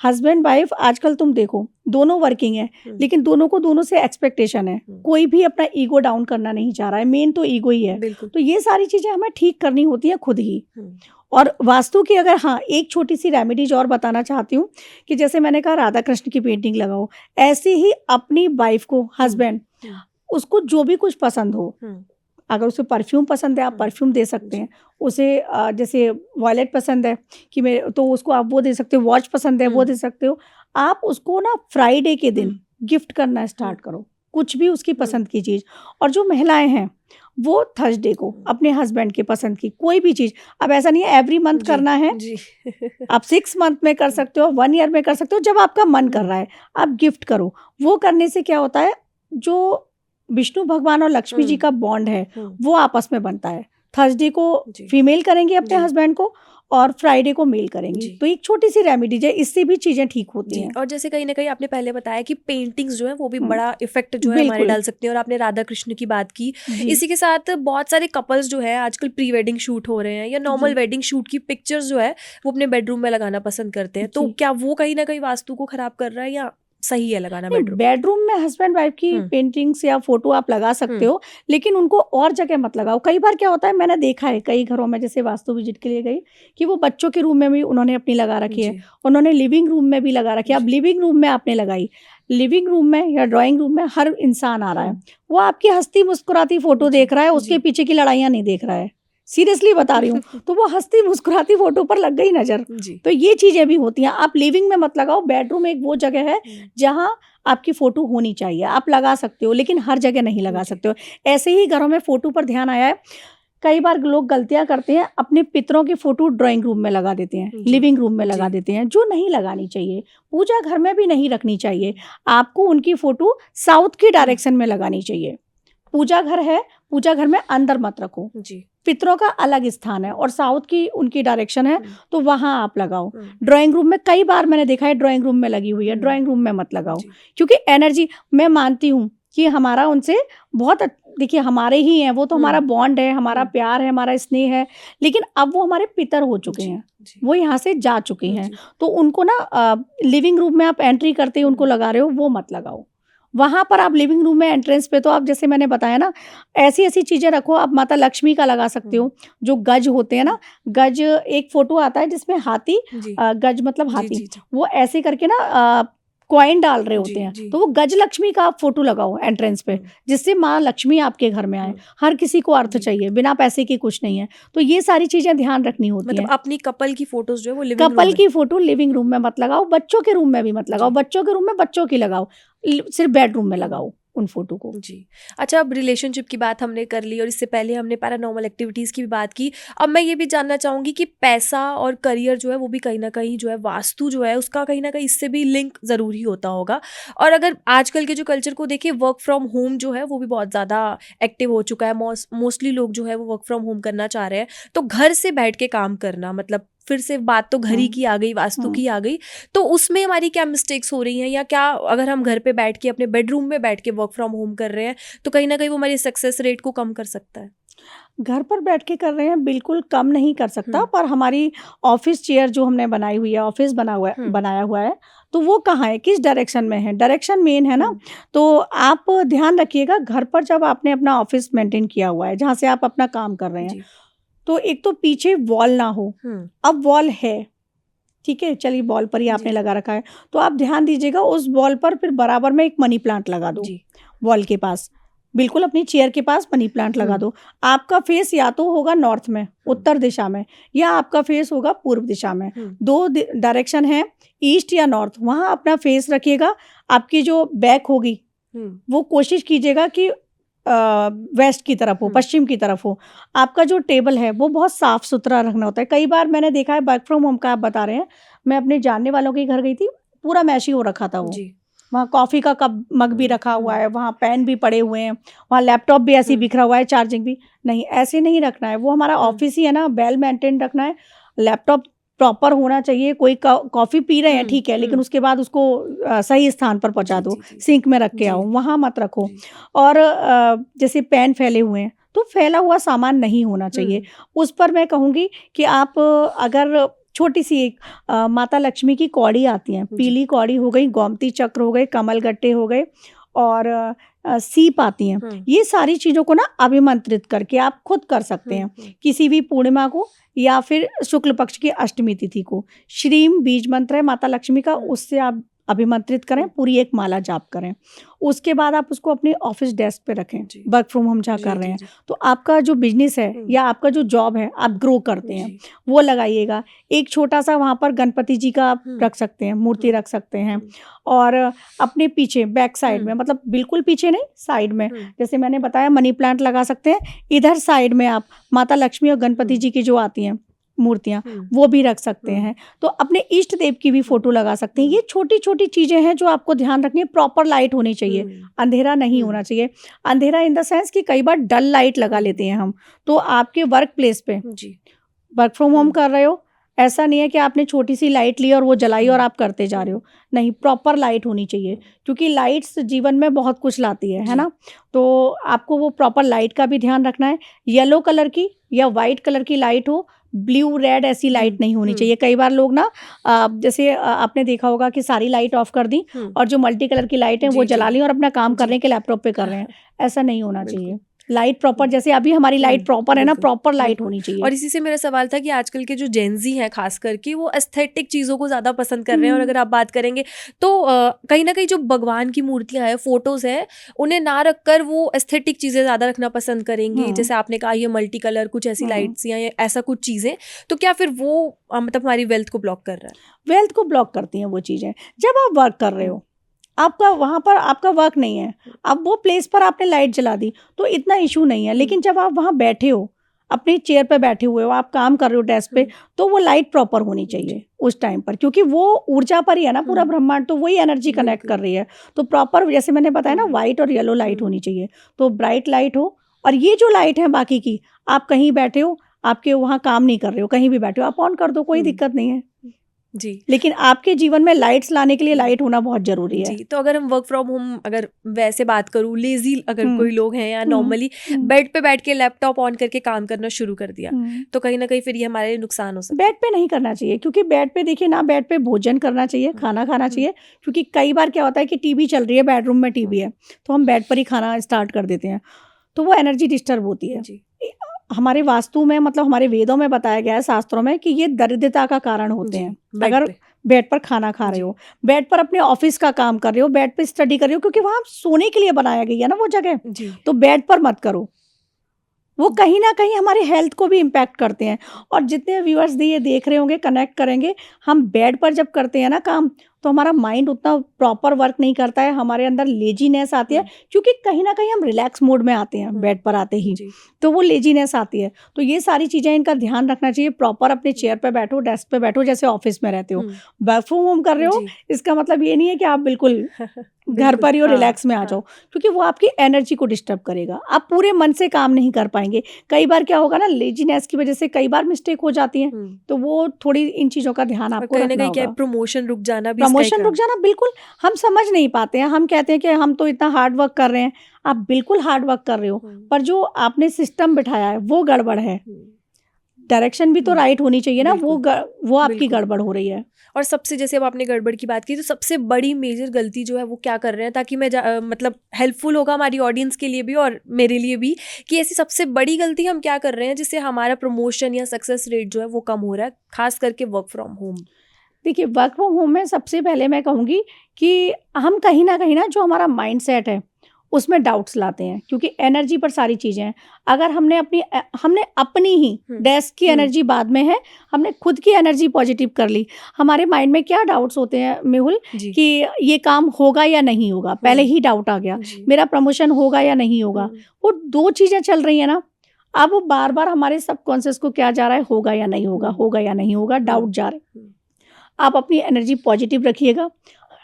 हस्बैंड वाइफ आजकल तुम देखो, दोनों वर्किंग है, लेकिन दोनों को दोनों से एक्सपेक्टेशन है, कोई भी अपना ईगो डाउन करना नहीं चाह रहा है, मेन तो ईगो ही है। तो ये सारी चीजें हमें ठीक करनी होती है खुद ही। और वास्तु की अगर हाँ एक छोटी सी रेमेडीज और बताना चाहती हूँ, कि जैसे मैंने कहा राधा कृष्ण की पेंटिंग लगाओ, ऐसे ही अपनी वाइफ को, हस्बैंड उसको जो भी कुछ पसंद हो, अगर उसे परफ्यूम पसंद है आप परफ्यूम दे सकते हैं, उसे जैसे वॉलेट पसंद है कि मैं, तो उसको आप वो दे सकते हो, वॉच पसंद है वो दे सकते हो। आप उसको ना फ्राइडे के दिन गिफ्ट करना स्टार्ट करो, कुछ भी उसकी पसंद की चीज़। और जो महिलाएं हैं वो थर्सडे को अपने हस्बैंड के पसंद की कोई भी चीज़, अब ऐसा नहीं है एवरी मंथ जी करना है, जी आप 6 मंथ में कर सकते हो, 1 ईयर में कर सकते हो, जब आपका मन कर रहा है आप गिफ्ट करो। वो करने से क्या होता है, जो विष्णु भगवान और लक्ष्मी जी का बॉन्ड है वो आपस में बनता है। थर्सडे को जी फीमेल करेंगे अपने जी हस्बैंड को और फ्राइडे को मेल करेंगी। जी तो एक छोटी सी रेमेडी है, इससे भी चीज़ें ठीक होती जी। हैं। और जैसे कहीं ना कहीं आपने पहले बताया कि पेंटिंग्स जो है वो भी हुँ, बड़ा इफेक्ट जो है हमारे बिल्कुल। डाल सकते हैं, और आपने राधा कृष्ण की बात की। जी, इसी के साथ बहुत सारे कपल्स जो है आजकल प्री वेडिंग शूट हो रहे हैं या नॉर्मल जी, वेडिंग शूट की पिक्चर्स जो है वो अपने बेडरूम में लगाना पसंद करते हैं, तो जी। क्या वो कहीं ना कहीं वास्तु को खराब कर रहा है या सही है लगाना नहीं, बेडरूम? बेडरूम में हस्बैंड वाइफ की हम्म पेंटिंग्स या फोटो आप लगा सकते हम्म हो, लेकिन उनको और जगह मत लगाओ। कई बार क्या होता है, मैंने देखा है कई घरों में, जैसे वास्तु विजिट के लिए गई, कि वो बच्चों के रूम में भी उन्होंने अपनी लगा रखी है, जी उन्होंने लिविंग रूम में भी लगा रखी है। अब जी लिविंग रूम में आपने लगाई, लिविंग रूम में या ड्राइंग रूम में हर इंसान आ रहा है, हम्म वो आपकी हंसती मुस्कुराती फोटो जी देख रहा है, उसके जी पीछे की लड़ाइयाँ नहीं देख रहा है। सीरियसली बता रही हूँ, तो वो हंसती मुस्कुराती फोटो पर लग गई नजर। जी तो ये चीजें भी होती हैं। आप लिविंग में मत लगाओ, बेडरूम एक वो जगह है जहाँ आपकी फ़ोटो होनी चाहिए। आप लगा सकते हो, लेकिन हर जगह नहीं लगा जी सकते हो। ऐसे ही घरों में फ़ोटो पर ध्यान आया है, कई बार लोग गलतियाँ करते हैं, अपने पितरों की फ़ोटो ड्राइंग रूम में लगा देते हैं, जी लिविंग रूम में जी लगा देते हैं, जो नहीं लगानी चाहिए। पूजा घर में भी नहीं रखनी चाहिए। आपको उनकी फ़ोटो साउथ की डायरेक्शन में लगानी चाहिए। पूजा घर है, पूजा घर में अंदर मत रखो। जी पितरों का अलग स्थान है और साउथ की उनकी डायरेक्शन है, तो वहाँ आप लगाओ। हम्म ड्राइंग रूम में कई बार मैंने देखा है ड्राइंग रूम में लगी हुई है, हम्म ड्राइंग रूम में मत लगाओ। जी क्योंकि एनर्जी, मैं मानती हूँ कि हमारा उनसे बहुत देखिए हमारे ही हैं, वो तो हमारा बॉन्ड है, हमारा प्यार है, हमारा स्नेह है, लेकिन अब वो हमारे पितर हो चुके जी हैं, जी वो यहाँ से जा चुके हैं। जी तो उनको ना लिविंग रूम में आप एंट्री करते ही उनको लगा रहे हो, वो मत लगाओ। वहाँ पर आप लिविंग रूम में एंट्रेंस पे, तो आप जैसे मैंने बताया ना, ऐसी-ऐसी चीज़ें रखो। आप माता लक्ष्मी का लगा सकते हो, जो गज होते हैं ना, गज एक फ़ोटो आता है जिसमें हाथी, जी गज मतलब जी हाथी, जी जी वो ऐसे करके ना कॉइन डाल रहे जी होते हैं, जी तो वो गज लक्ष्मी का आप फ़ोटो लगाओ एंट्रेंस पे, जिससे माँ लक्ष्मी आपके घर में आए। हम्म हर किसी को अर्थ जी चाहिए, बिना पैसे के कुछ नहीं है। तो ये सारी चीज़ें ध्यान रखनी होती मतलब हैं। अपनी कपल की फोटोज जो है वो लिविंग रूम कपल में? की फ़ोटो लिविंग रूम में मत लगाओ, बच्चों के रूम में भी मत लगाओ, जी बच्चों के रूम में बच्चों की लगाओ, सिर्फ़ बेडरूम में हम्म लगाओ उन फ़ोटो को। जी। अच्छा, अब रिलेशनशिप की बात हमने कर ली और इससे पहले हमने पैरानॉर्मल एक्टिविटीज़ की भी बात की। अब मैं ये भी जानना चाहूँगी कि पैसा और करियर जो है वो भी कहीं न कहीं जो है वास्तु जो है उसका कहीं न कहीं इससे भी लिंक ज़रूरी होता होगा। और अगर आजकल के जो कल्चर को देखें, वर्क फ्रॉम होम जो है वो भी बहुत ज़्यादा एक्टिव हो चुका है। मोस्टली लोग जो है वो वर्क फ्रॉम होम करना चाह रहे हैं। तो घर से बैठ के काम करना, मतलब फिर से बात तो घर ही हुँ, की आ गई, वास्तु हुँ। की आ गई। तो उसमें हमारी क्या मिस्टेक्स हो रही हैं, या क्या अगर हम घर पे बैठ के अपने बेडरूम में बैठ के वर्क फ्रॉम होम कर रहे हैं तो कहीं ना कहीं वो हमारी सक्सेस रेट को कम कर सकता है? घर पर बैठ के कर रहे हैं, बिल्कुल कम नहीं कर सकता, हम्म पर हमारी ऑफ़िस चेयर जो हमने बनाई हुई है, ऑफ़िस हम्म बनाया हुआ है, तो वो कहाँ है, किस डायरेक्शन में है? डायरेक्शन मेन है ना। हम्म तो आप ध्यान रखिएगा, घर पर जब आपने अपना ऑफ़िस मेंटेन किया हुआ है, जहाँ से आप अपना काम कर रहे हैं, जी तो एक तो पीछे वॉल ना हो। हम्म अब वॉल है, ठीक है, चलिए वॉल पर ही आपने जी लगा रखा है, तो आप ध्यान दीजिएगा उस वॉल पर फिर बराबर में एक मनी प्लांट लगा दो, जी वॉल के पास। बिल्कुल अपनी चेयर के पास मनी प्लांट लगा हम्म दो। आपका फेस या तो होगा नॉर्थ में, उत्तर दिशा में, या आपका फेस होगा पूर्व दिशा में। हम्म 2 डायरेक्शन है, ईस्ट या नॉर्थ, वहाँ अपना फेस रखिएगा। आपकी जो बैक होगी, हम्म वो कोशिश कीजिएगा कि वेस्ट की तरफ हो, हम्म पश्चिम की तरफ हो। आपका जो टेबल है वो बहुत साफ सुथरा रखना होता है। कई बार मैंने देखा है, वर्क फ्रॉम होम का आप बता रहे हैं, मैं अपने जानने वालों के घर गई थी, पूरा मैशी हो रखा था वो। जी वहाँ कॉफ़ी का कप मग भी रखा हुआ है, वहाँ पेन भी पड़े हुए हैं, वहाँ लैपटॉप भी ऐसे ही हम्म बिखरा हुआ है, चार्जिंग भी नहीं, ऐसे नहीं रखना है। वो हमारा हम्म ऑफिस ही है ना, वेल मेंटेन रखना है। लैपटॉप प्रॉपर होना चाहिए। कोई कॉफ़ी पी रहे हैं ठीक है, लेकिन उसके बाद उसको सही स्थान पर पहुँचा जी दो, जी जी सिंक में रख के जी आओ, वहाँ मत रखो। जी और जैसे पेन फैले हुए हैं, तो फैला हुआ सामान नहीं होना चाहिए। उस पर मैं कहूँगी कि आप अगर छोटी सी एक माता लक्ष्मी की कौड़ी आती हैं, जी पीली कौड़ी हो गई, गोमती चक्र हो गए, कमल गट्टे हो गए, और सीप आती हैं। ये सारी चीज़ों को ना अभिमंत्रित करके आप खुद कर सकते हैं, किसी भी पूर्णिमा को या फिर शुक्ल पक्ष की अष्टमी तिथि को। श्रीम बीज मंत्र है माता लक्ष्मी का, उससे आप अभिमंत्रित करें, पूरी एक माला जाप करें। उसके बाद आप उसको अपने ऑफिस डेस्क पे रखें, जी। वर्क फ्रॉम होम जहाँ जी, कर जी, रहे हैं। जी। तो आपका जो बिजनेस है या आपका जो जॉब है, आप ग्रो करते हैं, जी। वो लगाइएगा। एक छोटा सा वहाँ पर गणपति जी का आप रख सकते हैं, मूर्ति रख सकते हैं। और अपने पीछे बैक साइड में, मतलब बिल्कुल पीछे नहीं, साइड में, जैसे मैंने बताया मनी प्लांट लगा सकते हैं। इधर साइड में आप माता लक्ष्मी और गणपति जी की जो आती हैं मूर्तियाँ, वो भी रख सकते हैं। तो अपने इष्ट देव की भी फोटो लगा सकते हैं। ये छोटी छोटी चीजें हैं जो आपको ध्यान रखनी है। प्रॉपर लाइट होनी चाहिए, अंधेरा नहीं होना चाहिए। अंधेरा इन द सेंस कि कई बार डल लाइट लगा लेते हैं हम, तो आपके वर्क प्लेस पे जी। वर्क फ्रॉम होम कर रहे हो, ऐसा नहीं है कि आपने छोटी सी लाइट ली और वो जलाई और आप करते जा रहे हो। नहीं, प्रॉपर लाइट होनी चाहिए, क्योंकि लाइट्स जीवन में बहुत कुछ लाती है ना। तो आपको वो प्रॉपर लाइट का भी ध्यान रखना है। येलो कलर की या वाइट कलर की लाइट हो, ब्लू रेड ऐसी लाइट नहीं होनी चाहिए। कई बार लोग ना जैसे आपने देखा होगा कि सारी लाइट ऑफ कर दी और जो मल्टी कलर की लाइट है वो जला ली और अपना काम करने के लैपटॉप पे कर रहे हैं। ऐसा नहीं होना चाहिए। लाइट प्रॉपर, जैसे अभी हमारी लाइट प्रॉपर है ना, प्रॉपर लाइट होनी चाहिए। और इसी से मेरा सवाल था कि आजकल के जो जेंजी हैं खास करके, वो एस्थेटिक चीज़ों को ज़्यादा पसंद कर रहे हैं। और अगर आप बात करेंगे तो कहीं ना कहीं जो भगवान की मूर्तियां हैं, फोटोज़ हैं, उन्हें ना रखकर वो एस्थेटिक चीज़ें ज़्यादा रखना पसंद करेंगे। जैसे आपने कहा ये मल्टी कलर कुछ ऐसी लाइट्स या ऐसा कुछ चीज़ें, तो क्या फिर वो मतलब हमारी वेल्थ को ब्लॉक कर रहा है? वेल्थ को ब्लॉक करती हैं वो चीज़ें। जब आप वर्क कर रहे हो, आपका वहाँ पर आपका वर्क नहीं है, अब वो प्लेस पर आपने लाइट जला दी तो इतना इशू नहीं है। लेकिन जब आप वहाँ बैठे हो, अपनी चेयर पे बैठे हुए हो, आप काम कर रहे हो डेस्क पे, तो वो लाइट प्रॉपर होनी चाहिए उस टाइम पर, क्योंकि वो ऊर्जा पर ही है ना पूरा ब्रह्मांड, तो वही एनर्जी कनेक्ट कर रही है। तो प्रॉपर, जैसे मैंने बताया ना, वाइट और येलो लाइट होनी चाहिए। तो ब्राइट लाइट हो। और ये जो लाइट है बाकी की, आप कहीं बैठे हो, आपके वहाँ काम नहीं कर रहे हो, कहीं भी बैठे हो, आप ऑन कर दो, कोई दिक्कत नहीं है जी। लेकिन आपके जीवन में लाइट्स लाने के लिए लाइट होना बहुत जरूरी है। जी। तो अगर हम वर्क फ्रॉम होम, अगर वैसे बात करूँ, लेजी अगर कोई लोग हैं या नॉर्मली बेड पे बैठ के लैपटॉप ऑन करके काम करना शुरू कर दिया, तो कहीं ना कहीं फिर ये हमारे लिए नुकसान हो सकता है। बेड पे नहीं करना चाहिए, क्योंकि बेड पे देखिए ना, बेड पे भोजन करना चाहिए, खाना खाना चाहिए। क्योंकि कई बार क्या होता है कि टीवी चल रही है, बेडरूम में टीवी है, तो हम बेड पर ही खाना स्टार्ट कर देते हैं, तो वो एनर्जी डिस्टर्ब होती है। हमारे वास्तु में, मतलब हमारे वेदों में बताया गया है, शास्त्रों में, कि ये दरिद्रता का कारण होते हैं। अगर बेड पर खाना खा रहे हो, बेड पर अपने ऑफिस का काम कर रहे हो, बेड पे स्टडी कर रहे हो, क्योंकि वहां सोने के लिए बनाया गया है ना वो जगह, तो बेड पर मत करो। वो कहीं ना कहीं हमारे हेल्थ को भी इम्पैक्ट करते हैं। और जितने व्यूअर्स ये देख रहे होंगे, कनेक्ट करेंगे, हम बेड पर जब करते हैं ना काम, तो हमारा माइंड उतना प्रॉपर वर्क नहीं करता है, हमारे अंदर लेजीनेस आती है, क्योंकि कहीं ना कहीं हम रिलैक्स मोड में आते हैं बेड पर आते ही, तो वो लेजीनेस आती है। तो ये सारी चीज़ें, इनका ध्यान रखना चाहिए। प्रॉपर अपने चेयर पे बैठो, डेस्क पे बैठो, जैसे ऑफिस में रहते हो। वर्क फ्रॉम होम कर रहे हो, इसका मतलब ये नहीं है कि आप बिल्कुल घर पर ही हो, रिलैक्स में आ जाओ, क्योंकि वो आपकी एनर्जी को डिस्टर्ब करेगा। आप पूरे मन से काम नहीं कर पाएंगे। कई बार क्या होगा ना, लेजीनेस की वजह से कई बार मिस्टेक हो जाती है, तो वो थोड़ी इन चीज़ों का ध्यान आपको रखना होगा। प्रमोशन रुक जाना भी, प्रमोशन रुक जाना, बिल्कुल हम समझ नहीं पाते हैं। हम कहते हैं कि हम तो इतना हार्ड वर्क कर रहे हैं। आप बिल्कुल हार्ड वर्क कर रहे हो, पर जो आपने सिस्टम बिठाया है वो गड़बड़ है। डायरेक्शन भी तो राइट होनी चाहिए ना, वो आपकी गड़बड़ हो रही है। और सबसे, जैसे अब आपने गड़बड़ की बात की, तो सबसे बड़ी मेजर गलती जो है वो क्या कर रहे हैं, ताकि मैं मतलब हेल्पफुल होगा हमारी ऑडियंस के लिए भी और मेरे लिए भी, कि ऐसी सबसे बड़ी गलती हम क्या कर रहे हैं जिससे हमारा प्रमोशन या सक्सेस रेट जो है वो कम हो रहा है, खास करके वर्क फ्रॉम होम? देखिए, वर्क फ्रॉम होम में सबसे पहले मैं कहूँगी कि हम कहीं ना जो हमारा माइंड सेट है उसमें डाउट्स लाते हैं, क्योंकि एनर्जी पर सारी चीज़ें हैं। अगर हमने अपनी ही डेस्क की एनर्जी बाद में है, हमने खुद की एनर्जी पॉजिटिव कर ली, हमारे माइंड में क्या डाउट्स होते हैं मेहुल, कि ये काम होगा या नहीं होगा, पहले ही डाउट आ गया, मेरा प्रमोशन होगा या नहीं होगा। वो दो चीज़ें चल रही है ना, अब वो बार बार हमारे सबकॉन्शियस को क्या जा रहा है, होगा या नहीं होगा, होगा या नहीं होगा, डाउट जा रहे हैं। आप अपनी एनर्जी पॉजिटिव रखिएगा,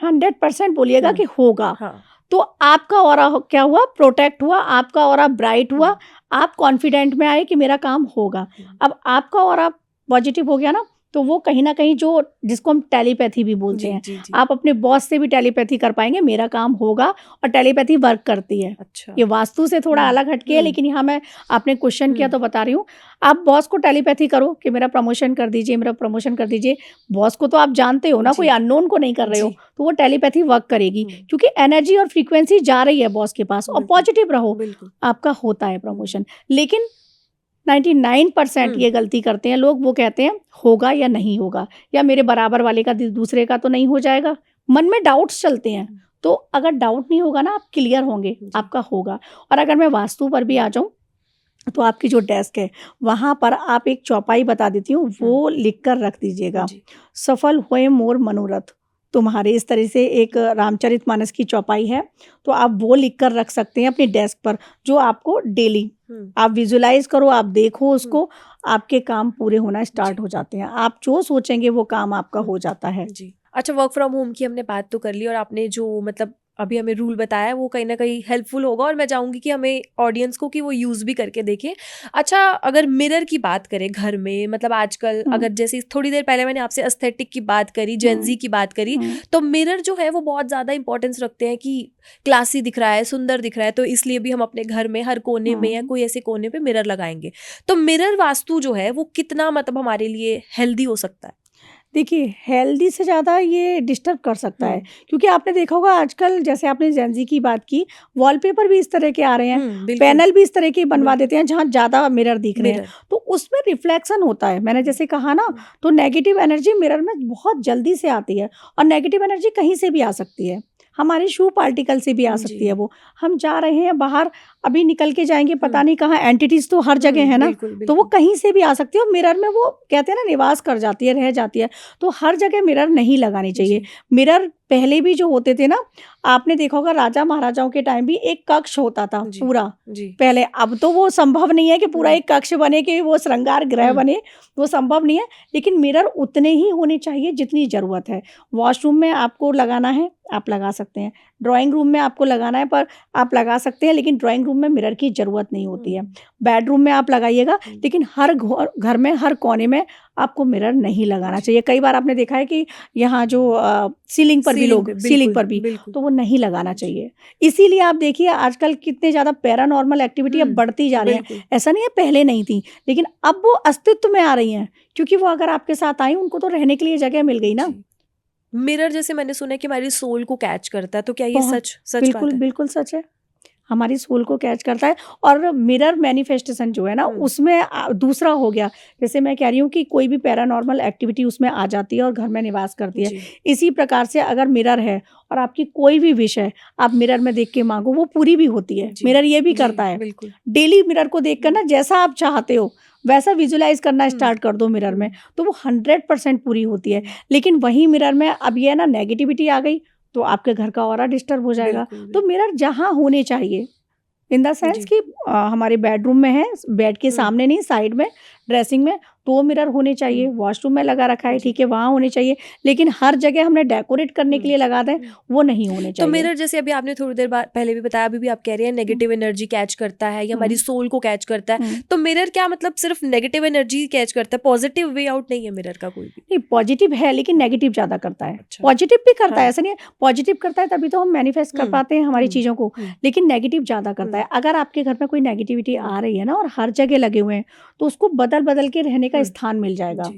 100% बोलिएगा कि होगा। तो आपका ऑरा क्या हुआ, प्रोटेक्ट हुआ, आपका ऑरा ब्राइट हुआ, आप कॉन्फिडेंट में आए कि मेरा काम होगा। अब आपका ऑरा पॉजिटिव हो गया ना, तो वो कहीं ना कहीं जो, जिसको हम टेलीपैथी भी बोलते हैं, आप अपने बॉस से भी टेलीपैथी कर पाएंगे, मेरा काम होगा। और टेलीपैथी वर्क करती है। अच्छा। ये वास्तु से थोड़ा अलग हटके है, लेकिन यहाँ मैं, आपने क्वेश्चन किया तो बता रही हूँ। आप बॉस को टेलीपैथी करो कि मेरा प्रमोशन कर दीजिए, मेरा प्रमोशन कर दीजिए। बॉस को तो आप जानते हो ना, कोई अननोन को नहीं कर रहे हो, तो वो टेलीपैथी वर्क करेगी, क्योंकि एनर्जी और फ्रीक्वेंसी जा रही है बॉस के पास। और पॉजिटिव रहो, आपका होता है प्रमोशन। लेकिन 99% ये गलती करते हैं लोग, वो कहते हैं होगा या नहीं होगा, या मेरे बराबर वाले का दूसरे का तो नहीं हो जाएगा, मन में डाउट्स चलते हैं, तो अगर डाउट नहीं होगा ना, आप क्लियर होंगे, जी। आपका होगा। और अगर मैं वास्तु पर भी आ जाऊँ, तो आपकी जो डेस्क है, वहाँ पर आप एक चौपाई बता देती हूँ, वो लिख कर रख दीजिएगा, जी। सफल होए मोर मनोरथ तुम्हारे। इस तरह से एक रामचरितमानस की चौपाई है, तो आप वो लिख कर रख सकते हैं अपनी डेस्क पर, जो आपको डेली आप विजुलाइज करो, आप देखो उसको, आपके काम पूरे होना स्टार्ट जी। हो जाते हैं। आप जो सोचेंगे वो काम आपका हो जाता है। जी। अच्छा, वर्क फ्रॉम होम की हमने बात तो कर ली, और आपने जो मतलब अभी हमें रूल बताया वो कहीं ना कहीं हेल्पफुल होगा, और मैं चाहूंगी कि हमें ऑडियंस को कि वो यूज़ भी करके देखें। अच्छा, अगर मिरर की बात करें घर में, मतलब आजकल अगर जैसे थोड़ी देर पहले मैंने आपसे एस्थेटिक की बात करी, जेंजी की बात करी, तो मिरर जो है वो बहुत ज़्यादा इंपॉर्टेंस रखते हैं कि क्लासी दिख रहा है, सुंदर दिख रहा है, तो इसलिए भी हम अपने घर में हर कोने में या कोई ऐसे कोने पे मिरर लगाएंगे। तो मिरर वास्तु जो है वो कितना मतलब हमारे लिए हेल्दी हो सकता है? देखिए, हेल्दी से ज़्यादा ये डिस्टर्ब कर सकता है, क्योंकि आपने देखा होगा आजकल, जैसे आपने जेंजी की बात की, वॉलपेपर भी इस तरह के आ रहे हैं, बिल्कुल। पैनल भी इस तरह के बनवा देते हैं जहाँ ज़्यादा मिरर दिख रहे हैं, मिरर। तो उसमें रिफ्लेक्शन होता है। मैंने जैसे कहा ना, तो नेगेटिव एनर्जी मिरर में बहुत जल्दी से आती है, और नेगेटिव एनर्जी कहीं से भी आ सकती है, हमारे शू पार्टिकल से भी आ सकती है। वो हम जा रहे हैं बाहर, अभी निकल के जाएंगे, पता नहीं कहाँ, एंटिटीज तो हर जगह है ना, तो वो कहीं से भी आ सकती है, और मिरर में वो कहते हैं ना निवास कर जाती है, रह जाती है। तो हर जगह मिरर नहीं लगानी चाहिए। मिरर पहले भी जो होते थे ना, आपने देखा होगा राजा महाराजाओं के टाइम भी एक कक्ष होता था पूरा पहले। अब तो वो संभव नहीं है कि पूरा एक कक्ष बने, कि वो श्रृंगार गृह बने, वो संभव नहीं है। लेकिन मिरर उतने ही होने चाहिए जितनी ज़रूरत है। वॉशरूम में आपको लगाना है, आप लगा सकते हैं। ड्राइंग रूम में आपको लगाना है, पर आप लगा सकते हैं, लेकिन ड्राइंग रूम में मिरर की ज़रूरत नहीं होती है। बेडरूम में आप लगाइएगा, लेकिन हर घर में हर कोने में आपको मिरर नहीं लगाना चाहिए। कई बार आपने देखा है कि यहाँ जो सीलिंग पर भी लोग, सीलिंग पर भी, तो वो नहीं लगाना चाहिए। इसीलिए आप देखिए आजकल कितने ज़्यादा पैरानॉर्मल एक्टिविटी अब बढ़ती जा रही है। ऐसा नहीं है पहले नहीं थी, लेकिन अब वो अस्तित्व में आ रही हैं, क्योंकि वो अगर आपके साथ आई, उनको तो रहने के लिए जगह मिल गई ना। मिरर जैसे मैंने सुना है कि हमारी सोल को कैच करता है, तो क्या ये सच बिल्कुल बात है? बिल्कुल सच है, हमारी सोल को कैच करता है। और मिरर मैनिफेस्टेशन जो है ना, उसमें दूसरा हो गया, जैसे मैं कह रही हूँ कि कोई भी पैरानॉर्मल एक्टिविटी उसमें आ जाती है और घर में निवास करती है। इसी प्रकार से अगर मिरर है और आपकी कोई भी विश है, आप मिरर में देख के मांगो, वो पूरी भी होती है। मिरर ये भी करता है। डेली मिरर को देख कर ना, जैसा आप चाहते हो वैसा विजुलाइज करना स्टार्ट कर दो मिरर में, तो वो 100% पूरी होती है। लेकिन वही मिरर में अब ये ना नेगेटिविटी आ गई, तो आपके घर का ऑरा डिस्टर्ब हो जाएगा। तो मिरर जहाँ होने चाहिए, इन द सेंस कि हमारे बेडरूम में है, बेड के सामने नहीं, साइड में, ड्रेसिंग में, तो मिरर होने चाहिए। वॉशरूम में लगा रखा है, ठीक है, वहाँ होने चाहिए। लेकिन हर जगह हमने डेकोरेट करने के लिए लगा दें, वो नहीं होने चाहिए। तो मिरर जैसे अभी आपने थोड़ी देर बाद पहले भी बताया, अभी भी आप कह रहे हैं नेगेटिव एनर्जी कैच करता है या हमारी सोल को कैच करता है, तो मिरर क्या मतलब सिर्फ नेगेटिव एनर्जी कैच करता है, पॉजिटिव वे आउट नहीं है मिरर का कोई भी? नहीं, पॉजिटिव है, लेकिन नेगेटिव ज्यादा करता है। पॉजिटिव भी करता है, ऐसा नहीं है, पॉजिटिव करता है तभी तो हम मैनिफेस्ट कर पाते हैं हमारी चीजों को, लेकिन नेगेटिव ज्यादा करता है। अगर आपके घर में कोई नेगेटिविटी आ रही है ना, और हर जगह लगे हुए हैं, तो उसको बदल बदल के रहने का स्थान मिल जाएगा।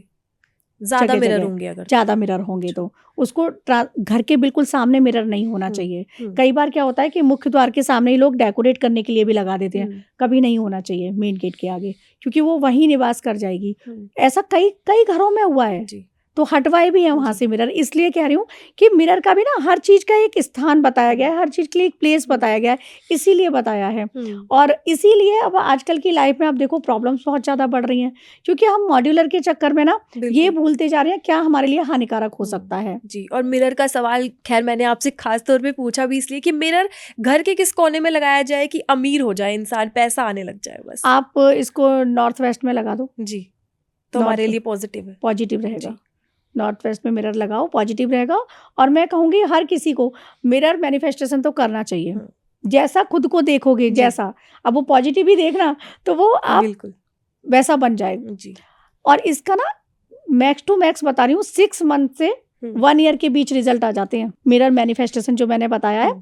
ज्यादा मिरर होंगे, अगर ज्यादा मिरर होंगे तो उसको घर के बिल्कुल सामने मिरर नहीं होना चाहिए। कई बार क्या होता है कि मुख्य द्वार के सामने ही लोग डेकोरेट करने के लिए भी लगा देते हैं, कभी नहीं होना चाहिए मेन गेट के आगे, क्योंकि वो वहीं निवास कर जाएगी। ऐसा कई कई घरों में हुआ है, तो हटवाए भी है वहां से मिरर। इसलिए कह रही हूँ कि मिरर का भी ना हर चीज का एक स्थान बताया गया है, हर चीज के लिए एक प्लेस बताया गया है, इसीलिए बताया है। और इसीलिए अब आजकल की लाइफ में आप देखो प्रॉब्लम्स बहुत ज्यादा बढ़ रही हैं, क्योंकि हम मॉड्यूलर के चक्कर में ना ये भूलते जा रहे हैं क्या हमारे लिए हानिकारक हो सकता है। जी। और मिरर का सवाल खैर मैंने आपसे खास तौर पे पूछा भी इसलिए कि मिरर घर के किस कोने में लगाया जाए कि अमीर हो जाए इंसान, पैसा आने लग जाए बस? आप इसको नॉर्थ वेस्ट में लगा दो जी, तो हमारे लिए पॉजिटिव है, पॉजिटिव रहेगा। नॉर्थ वेस्ट में मिरर लगाओ, पॉजिटिव रहेगा। और मैं कहूँगी हर किसी को मिरर मैनिफेस्टेशन तो करना चाहिए। जैसा खुद को देखोगे, जैसा अब वो पॉजिटिव ही देखना, तो वो आप बिल्कुल वैसा बन जाएगा जी। और इसका ना मैक्स टू मैक्स बता रही हूँ, 6 मंथ से 1 ईयर के बीच रिजल्ट आ जाते हैं। मिरर मैनिफेस्टेशन जो मैंने बताया है,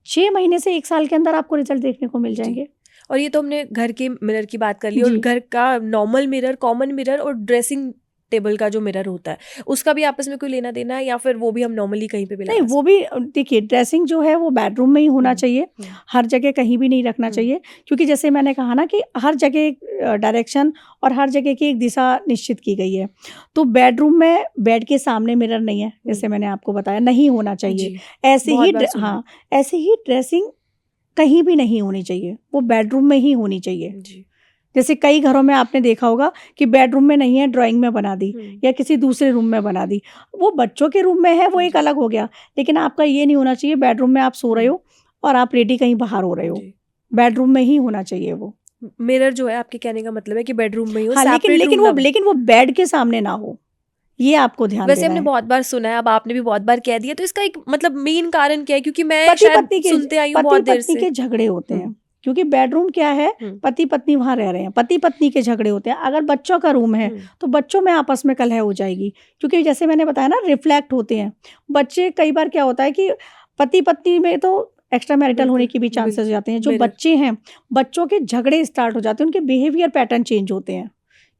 6 महीने से 1 साल के अंदर आपको रिजल्ट देखने को मिल जाएंगे। और ये तो हमने घर के मिरर की बात कर ली, और घर का नॉर्मल मिरर, कॉमन मिरर और ड्रेसिंग टेबल का जो मिरर होता है, उसका भी आपस में कोई लेना देना है, या फिर वो भी हम नॉर्मली कहीं पे भी नहीं, लगा वो भी देखिए ड्रेसिंग जो है वो बेडरूम में ही होना हम्म, चाहिए, हम्म, हर जगह कहीं भी नहीं रखना हम्म, चाहिए, क्योंकि जैसे मैंने कहा ना कि हर जगह एक डायरेक्शन और हर जगह की एक दिशा निश्चित की गई है। तो बेडरूम में बेड के सामने मिरर नहीं है, जैसे मैंने आपको बताया, नहीं होना चाहिए। जी, ऐसे बहुत ही बार सुना है। हाँ, ऐसे ही ड्रेसिंग कहीं भी नहीं होनी चाहिए, वो बेडरूम में ही होनी चाहिए। जी, जैसे कई घरों में आपने देखा होगा कि बेडरूम में नहीं है, ड्राइंग में बना दी या किसी दूसरे रूम में बना दी। वो बच्चों के रूम में है, वो एक जी, अलग हो गया, लेकिन आपका ये नहीं होना चाहिए बेडरूम में आप सो रहे हो और आप रेडी कहीं बाहर हो रहे हो। जी। बेडरूम में ही होना चाहिए वो। मिरर जो है, आपके कहने का मतलब है कि बेडरूम में ही हो, हाँ, लेकिन सेपरेट लेकिन रूम वो ना बने। लेकिन वो बेड के सामने ना हो, ये आपको ध्यान वैसे देना हमने है। बहुत बार सुना है, अब आपने भी बहुत बार कह दिया, तो इसका एक मतलब मेन कारण क्या है? क्योंकि मैं पति शायद पत्नी के सुनते आई हूँ पति बहुत देर पत्नी से। के झगड़े होते हम्म, हैं, क्योंकि बेडरूम क्या है, हम्म, पति पत्नी वहां रह रहे हैं, पति पत्नी के झगड़े होते हैं। अगर बच्चों का रूम है हम्म, तो बच्चों में आपस में कलह हो जाएगी, क्योंकि जैसे मैंने बताया ना, रिफ्लेक्ट होते हैं बच्चे। कई बार क्या होता है कि पति पत्नी में तो एक्स्ट्रा मैरिटल होने बिल्कुल, के भी चांसेस हो बिल्कुल, जाते हैं। जो मिरर। बच्चे हैं, बच्चों के झगड़े स्टार्ट हो जाते हैं, उनके बिहेवियर पैटर्न चेंज होते हैं,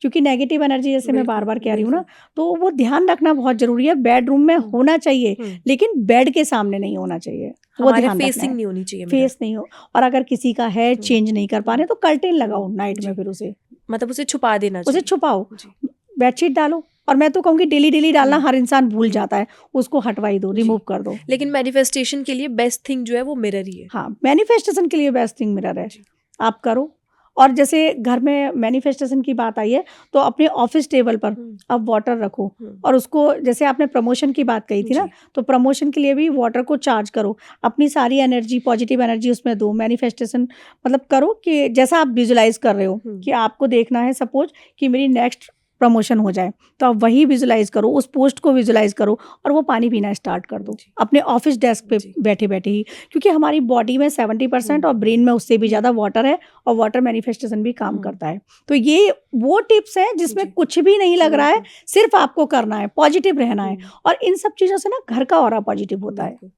क्योंकि नेगेटिव एनर्जी, जैसे मैं बार बिल्कुल, बार कह रही हूँ ना, बिल्कुल। तो वो ध्यान रखना बहुत जरूरी है। बेडरूम में हम्म, होना चाहिए, हम्म। लेकिन बेड के सामने नहीं होना चाहिए, वो हमारे ध्यान रखना फेसिंग है। नहीं होनी चाहिए मिरर। फेस नहीं हो, और अगर किसी का है चेंज नहीं कर पा रहे तो कर्टेन लगाओ नाइट में, जी, फिर उसे मतलब उसे छुपा देना उसे चाहिए। छुपाओ, जी, बेडशीट डालो। और मैं तो कहूँगी डेली डेली डालना, हम्म, हर इंसान भूल हम्म, जाता है, उसको हटवाई दो, जी। रिमूव कर दो। लेकिन मैनिफेस्टेशन के लिए बेस्ट थिंग जो है वो मिरर ही है। हाँ, मैनिफेस्टेशन के लिए बेस्ट थिंग मिरर है, जी, आप करो। और जैसे घर में मैनिफेस्टेशन की बात आई है, तो अपने ऑफिस टेबल पर हम्म, आप वाटर रखो, हम्म, और उसको, जैसे आपने प्रमोशन की बात कही थी ना, जी, तो प्रमोशन के लिए भी वाटर को चार्ज करो, अपनी सारी एनर्जी, पॉजिटिव एनर्जी उसमें दो। मैनिफेस्टेशन मतलब करो कि जैसा आप विजुलाइज कर रहे हो कि आपको देखना है, सपोज कि मेरी नेक्स्ट प्रमोशन हो जाए, तो आप वही विजुलाइज करो, उस पोस्ट को विजुलाइज करो, और वो पानी पीना स्टार्ट कर दो जी, अपने ऑफिस डेस्क पे जी, बैठे बैठे ही, क्योंकि हमारी बॉडी में 70% और ब्रेन में उससे भी ज़्यादा वाटर है, और वाटर मैनिफेस्टेशन भी काम करता है। तो ये वो टिप्स हैं जिसमें जी, कुछ भी नहीं लग रहा है, सिर्फ आपको करना है, पॉजिटिव रहना है, हम्म, और इन सब चीज़ों से ना घर का ऑरा पॉजिटिव होता है। बिल्कुल।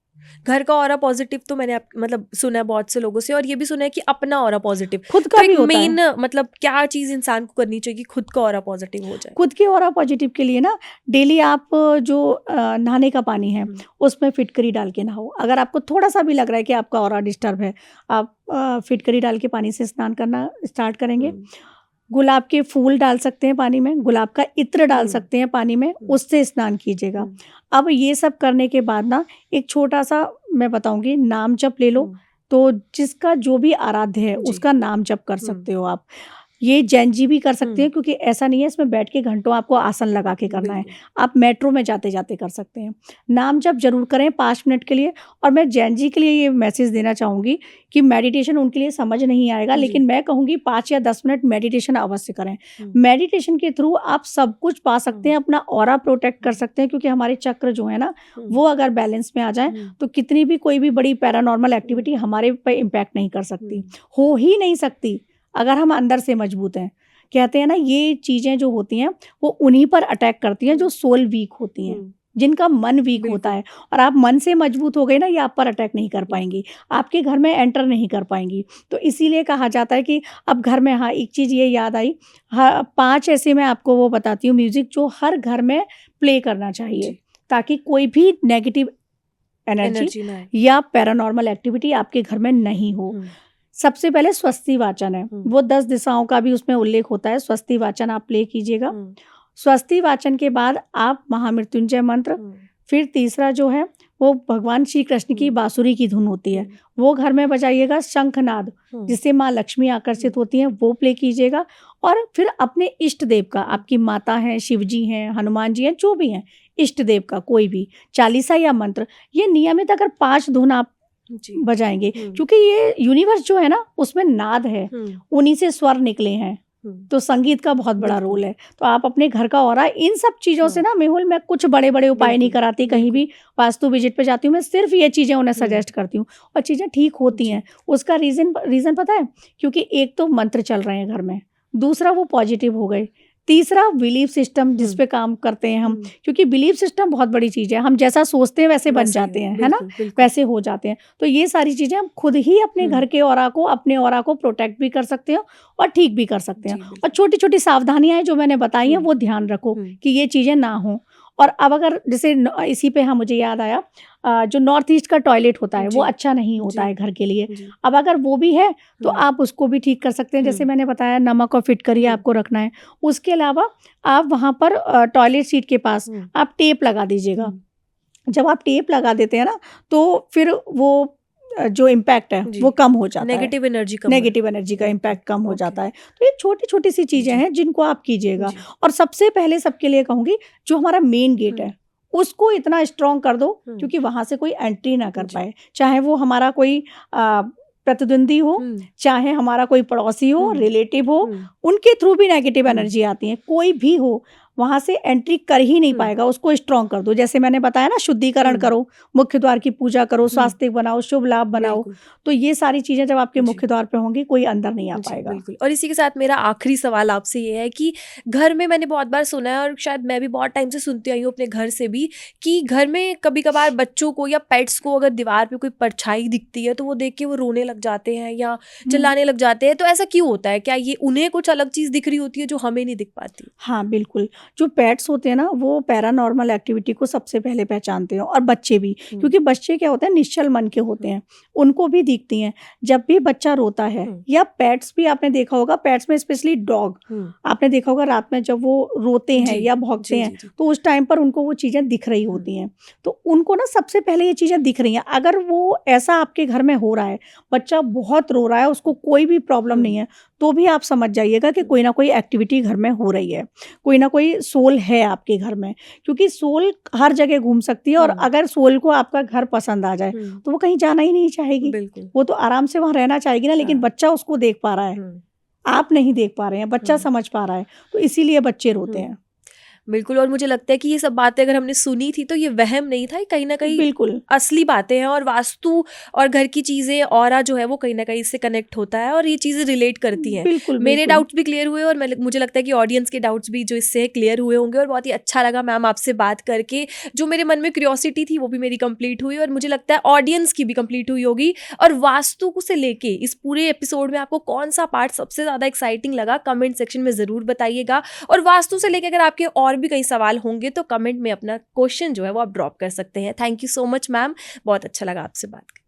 घर का ऑरा पॉजिटिव तो मैंने मतलब सुना है बहुत से लोगों से, और ये भी सुना है कि अपना ऑरा पॉजिटिव। खुद तो का एक भी होता है। मेन मतलब क्या चीज इंसान को करनी चाहिए कि खुद का ऑरा पॉजिटिव हो जाए? खुद के ऑरा पॉजिटिव के लिए ना, डेली आप जो नहाने का पानी है, उसमें फिटकरी डाल के नहाओ। अगर आपको थोड़ा सा भी लग रहा है कि आपका ऑरा डिस्टर्ब है, आप फिटकरी डाल के पानी से स्नान करना स्टार्ट करेंगे। गुलाब के फूल डाल सकते हैं पानी में, गुलाब का इत्र डाल सकते हैं पानी में, उससे स्नान कीजिएगा। अब ये सब करने के बाद ना, एक छोटा सा मैं बताऊंगी, नाम जप ले लो। तो जिसका जो भी आराध्य है, जी, उसका नाम जप कर सकते हो आप। ये जैन जी भी कर सकते हैं, क्योंकि ऐसा नहीं है इसमें बैठ के घंटों आपको आसन लगा के करना है। बिल्कुल, आप मेट्रो में जाते जाते कर सकते हैं। नाम जप जरूर करें 5 मिनट के लिए। और मैं जैन जी के लिए ये मैसेज देना चाहूँगी कि मेडिटेशन उनके लिए समझ नहीं आएगा, जी, लेकिन मैं कहूँगी 5 या 10 मिनट मेडिटेशन अवश्य करें। मेडिटेशन के थ्रू आप सब कुछ पा सकते हैं, अपना ऑरा प्रोटेक्ट कर सकते हैं, क्योंकि हमारे चक्र जो है ना, वो अगर बैलेंस में आ जाए, तो कितनी भी कोई भी बड़ी पैरानॉर्मल एक्टिविटी हमारे पे इम्पैक्ट नहीं कर सकती, हो ही नहीं सकती, अगर हम अंदर से मजबूत हैं। कहते हैं ना, ये चीज़ें जो होती हैं, वो उन्हीं पर अटैक करती हैं जो सोल वीक होती हैं, जिनका मन वीक होता है। और आप मन से मजबूत हो गए ना, ये आप पर अटैक नहीं कर पाएंगी, आपके घर में एंटर नहीं कर पाएंगी। तो इसीलिए कहा जाता है कि अब घर में, हाँ, एक चीज़ ये याद आई, हाँ, 5 ऐसे मैं आपको वो बताती हूँ म्यूजिक जो हर घर में प्ले करना चाहिए, ताकि कोई भी नेगेटिव एनर्जी ना आए। या पैरानॉर्मल एक्टिविटी आपके घर में नहीं हो। सबसे पहले स्वस्ति वाचन है, वो 10 दिशाओं का भी उसमें उल्लेख होता है। स्वस्ति वाचन आप प्ले कीजिएगा। स्वस्ति वाचन के बाद आप महामृत्युंजय मंत्र, फिर तीसरा जो है वो भगवान श्री कृष्ण की बांसुरी की धुन होती है, वो घर में बजाइएगा। शंखनाद, जिससे माँ लक्ष्मी आकर्षित होती हैं, वो प्ले कीजिएगा। और फिर अपने इष्ट देव का, आपकी माता हैं, शिव जी हैं, हनुमान जी हैं, जो भी हैं, इष्ट देव का कोई भी चालीसा या मंत्र, ये नियमित अगर 5 धुन आप बजाएंगे, क्योंकि ये यूनिवर्स जो है ना, उसमें नाद है, उन्हीं से स्वर निकले हैं, तो संगीत का बहुत बड़ा रोल है। तो आप अपने घर का ऑरा, इन सब चीज़ों से ना, मेहुल, मैं कुछ बड़े बड़े उपाय नहीं कराती, कहीं भी वास्तु विजिट पे जाती हूँ, मैं सिर्फ ये चीज़ें उन्हें सजेस्ट करती हूँ, और चीज़ें ठीक होती हैं। उसका रीज़न पता है? क्योंकि एक तो मंत्र चल रहे हैं घर में, दूसरा वो पॉजिटिव हो गए, तीसरा बिलीफ सिस्टम जिस हुँ। पे काम करते हैं हम, हुँ। क्योंकि बिलीफ सिस्टम बहुत बड़ी चीज़ है। हम जैसा सोचते हैं वैसे बन वैसे ही जाते है, हैं, है ना? बिल्कुल, बिल्कुल। वैसे हो जाते हैं। तो ये सारी चीज़ें हम खुद ही अपने हुँ। घर के ऑरा को, अपने ऑरा को प्रोटेक्ट भी कर सकते हैं और ठीक भी कर सकते हैं। जी, और बिल्कुल। छोटी-छोटी सावधानियाँ हैं जो मैंने बताई हैं, हुँ। वो ध्यान रखो हुँ। कि ये चीज़ें ना हों। और अब अगर जैसे इसी पे हाँ, मुझे याद आया, जो नॉर्थ ईस्ट का टॉयलेट होता है वो जी, अच्छा नहीं होता जी, है घर के लिए। जी। अब अगर वो भी है तो हुँ। आप उसको भी ठीक कर सकते हैं। जैसे हुँ। मैंने बताया, नमक और फिटकरी हुँ। आपको रखना है। उसके अलावा आप वहाँ पर टॉयलेट सीट के पास हुँ। आप टेप लगा दीजिएगा। हुँ। जब आप टेप लगा देते हैं ना, तो फिर वो जो इम्पैक्ट है जी। वो कम हो जाता है। नेगेटिव एनर्जी कम हो नेगेटिव एनर्जी का ओके, इम्पैक्ट कम हो ओके। जाता है। तो ये छोटी-छोटी सी चीज़ें जी, हैं जिनको आप कीजिएगा। जी। और सबसे पहले सबके लिए कहूँगी, जो हमारा मेन गेट हुँ। है, उसको इतना स्ट्रॉन्ग कर दो हुँ। क्योंकि वहाँ से कोई एंट्री ना कर जी। पाए। चाहे वो हमारा कोई प्रतिद्वंदी हो, हुँ। चाहे हमारा कोई पड़ोसी हो, हुँ। रिलेटिव हो, हुँ। उनके थ्रू भी नेगेटिव हुँ। एनर्जी आती है। कोई भी हो, वहाँ से एंट्री कर ही नहीं हुँ। पाएगा, उसको स्ट्रॉन्ग कर दो। जैसे मैंने बताया ना, शुद्धिकरण हुँ। करो, मुख्य द्वार की पूजा करो, हुँ। स्वास्तिक बनाओ, शुभ लाभ बनाओ। बिल्कुल। तो ये सारी चीज़ें जब आपके जी। मुख्य द्वार पे होंगी, कोई अंदर नहीं आ जी, पाएगा। बिल्कुल। और इसी के साथ मेरा आखिरी सवाल आपसे ये है कि घर में मैंने बहुत बार सुना है और शायद मैं भी बहुत टाइम से सुनती आई हूँ अपने घर से भी कि घर में कभी-कभार बच्चों को या पेट्स को अगर दीवार पे कोई परछाई दिखती है तो वो देख के वो रोने लग जाते हैं या हुँ। चिल्लाने लग जाते हैं। तो ऐसा क्यों होता है? क्या ये उन्हें कुछ अलग चीज़ दिख रही होती है जो हमें नहीं दिख पाती? हाँ, बिल्कुल। जो पेट्स होते हैं ना, वो पैरानॉर्मल एक्टिविटी को सबसे पहले पहचानते हैं, और बच्चे भी। हुँ। क्योंकि बच्चे क्या होते हैं, निश्चल मन के होते हुँ। हैं, उनको भी दिखती हैं। जब भी बच्चा रोता है, हुँ। या पेट्स भी आपने देखा होगा, पेट्स में स्पेशली डॉग, हुँ। आपने देखा होगा रात में जब वो रोते हैं जी। या भौंकते जी, हैं, जी, जी। तो उस टाइम पर उनको वो चीज़ें दिख रही हुँ। होती हैं। तो उनको ना सबसे पहले ये चीज़ें दिख रही हैं। अगर वो ऐसा आपके घर में हो रहा है, बच्चा बहुत रो रहा है, उसको कोई भी प्रॉब्लम हुँ। नहीं है, तो भी आप समझ जाइएगा कि हुँ। कोई ना कोई एक्टिविटी घर में हो रही है। कोई ना कोई सोल है आपके घर में, क्योंकि सोल हर जगह घूम सकती है। और हुँ। अगर सोल को आपका घर पसंद आ जाए, हुँ। तो वो कहीं जाना ही नहीं चाहेगी। बिल्कुल। वो तो आराम से वहाँ रहना चाहेगी ना, लेकिन हाँ। बच्चा उसको देख पा रहा है, हुँ। आप नहीं देख पा रहे हैं, बच्चा हुँ। समझ पा रहा है, तो इसीलिए बच्चे रोते हुँ। हैं। बिल्कुल। और मुझे लगता है कि ये सब बातें अगर हमने सुनी थी तो ये वहम नहीं था, ये कहीं न कहीं बिल्कुल, असली बातें हैं और वास्तु और घर की चीज़ें ऑरा जो है वो कहीं न कहीं इससे कनेक्ट होता है और ये चीज़ें रिलेट करती हैं। बिल्कुल, मेरे बिल्कुल। डाउट्स भी क्लियर हुए और मुझे लगता है कि ऑडियंस के डाउट्स भी जो इससे क्लियर हुए होंगे और बहुत ही अच्छा लगा मैम आपसे बात करके। जो मेरे मन में क्यूरियोसिटी थी वो भी मेरी कंप्लीट हुई और मुझे लगता है ऑडियंस की भी कंप्लीट हुई होगी। और वास्तु को से लेके इस पूरे एपिसोड में आपको कौन-सा पार्ट सबसे ज़्यादा एक्साइटिंग लगा कमेंट सेक्शन में ज़रूर बताइएगा। और वास्तु से लेके अगर आपके और भी कई सवाल होंगे तो कमेंट में अपना क्वेश्चन जो है वो आप ड्रॉप कर सकते हैं। Thank you so much ma'am, बहुत अच्छा लगा आपसे बात करके।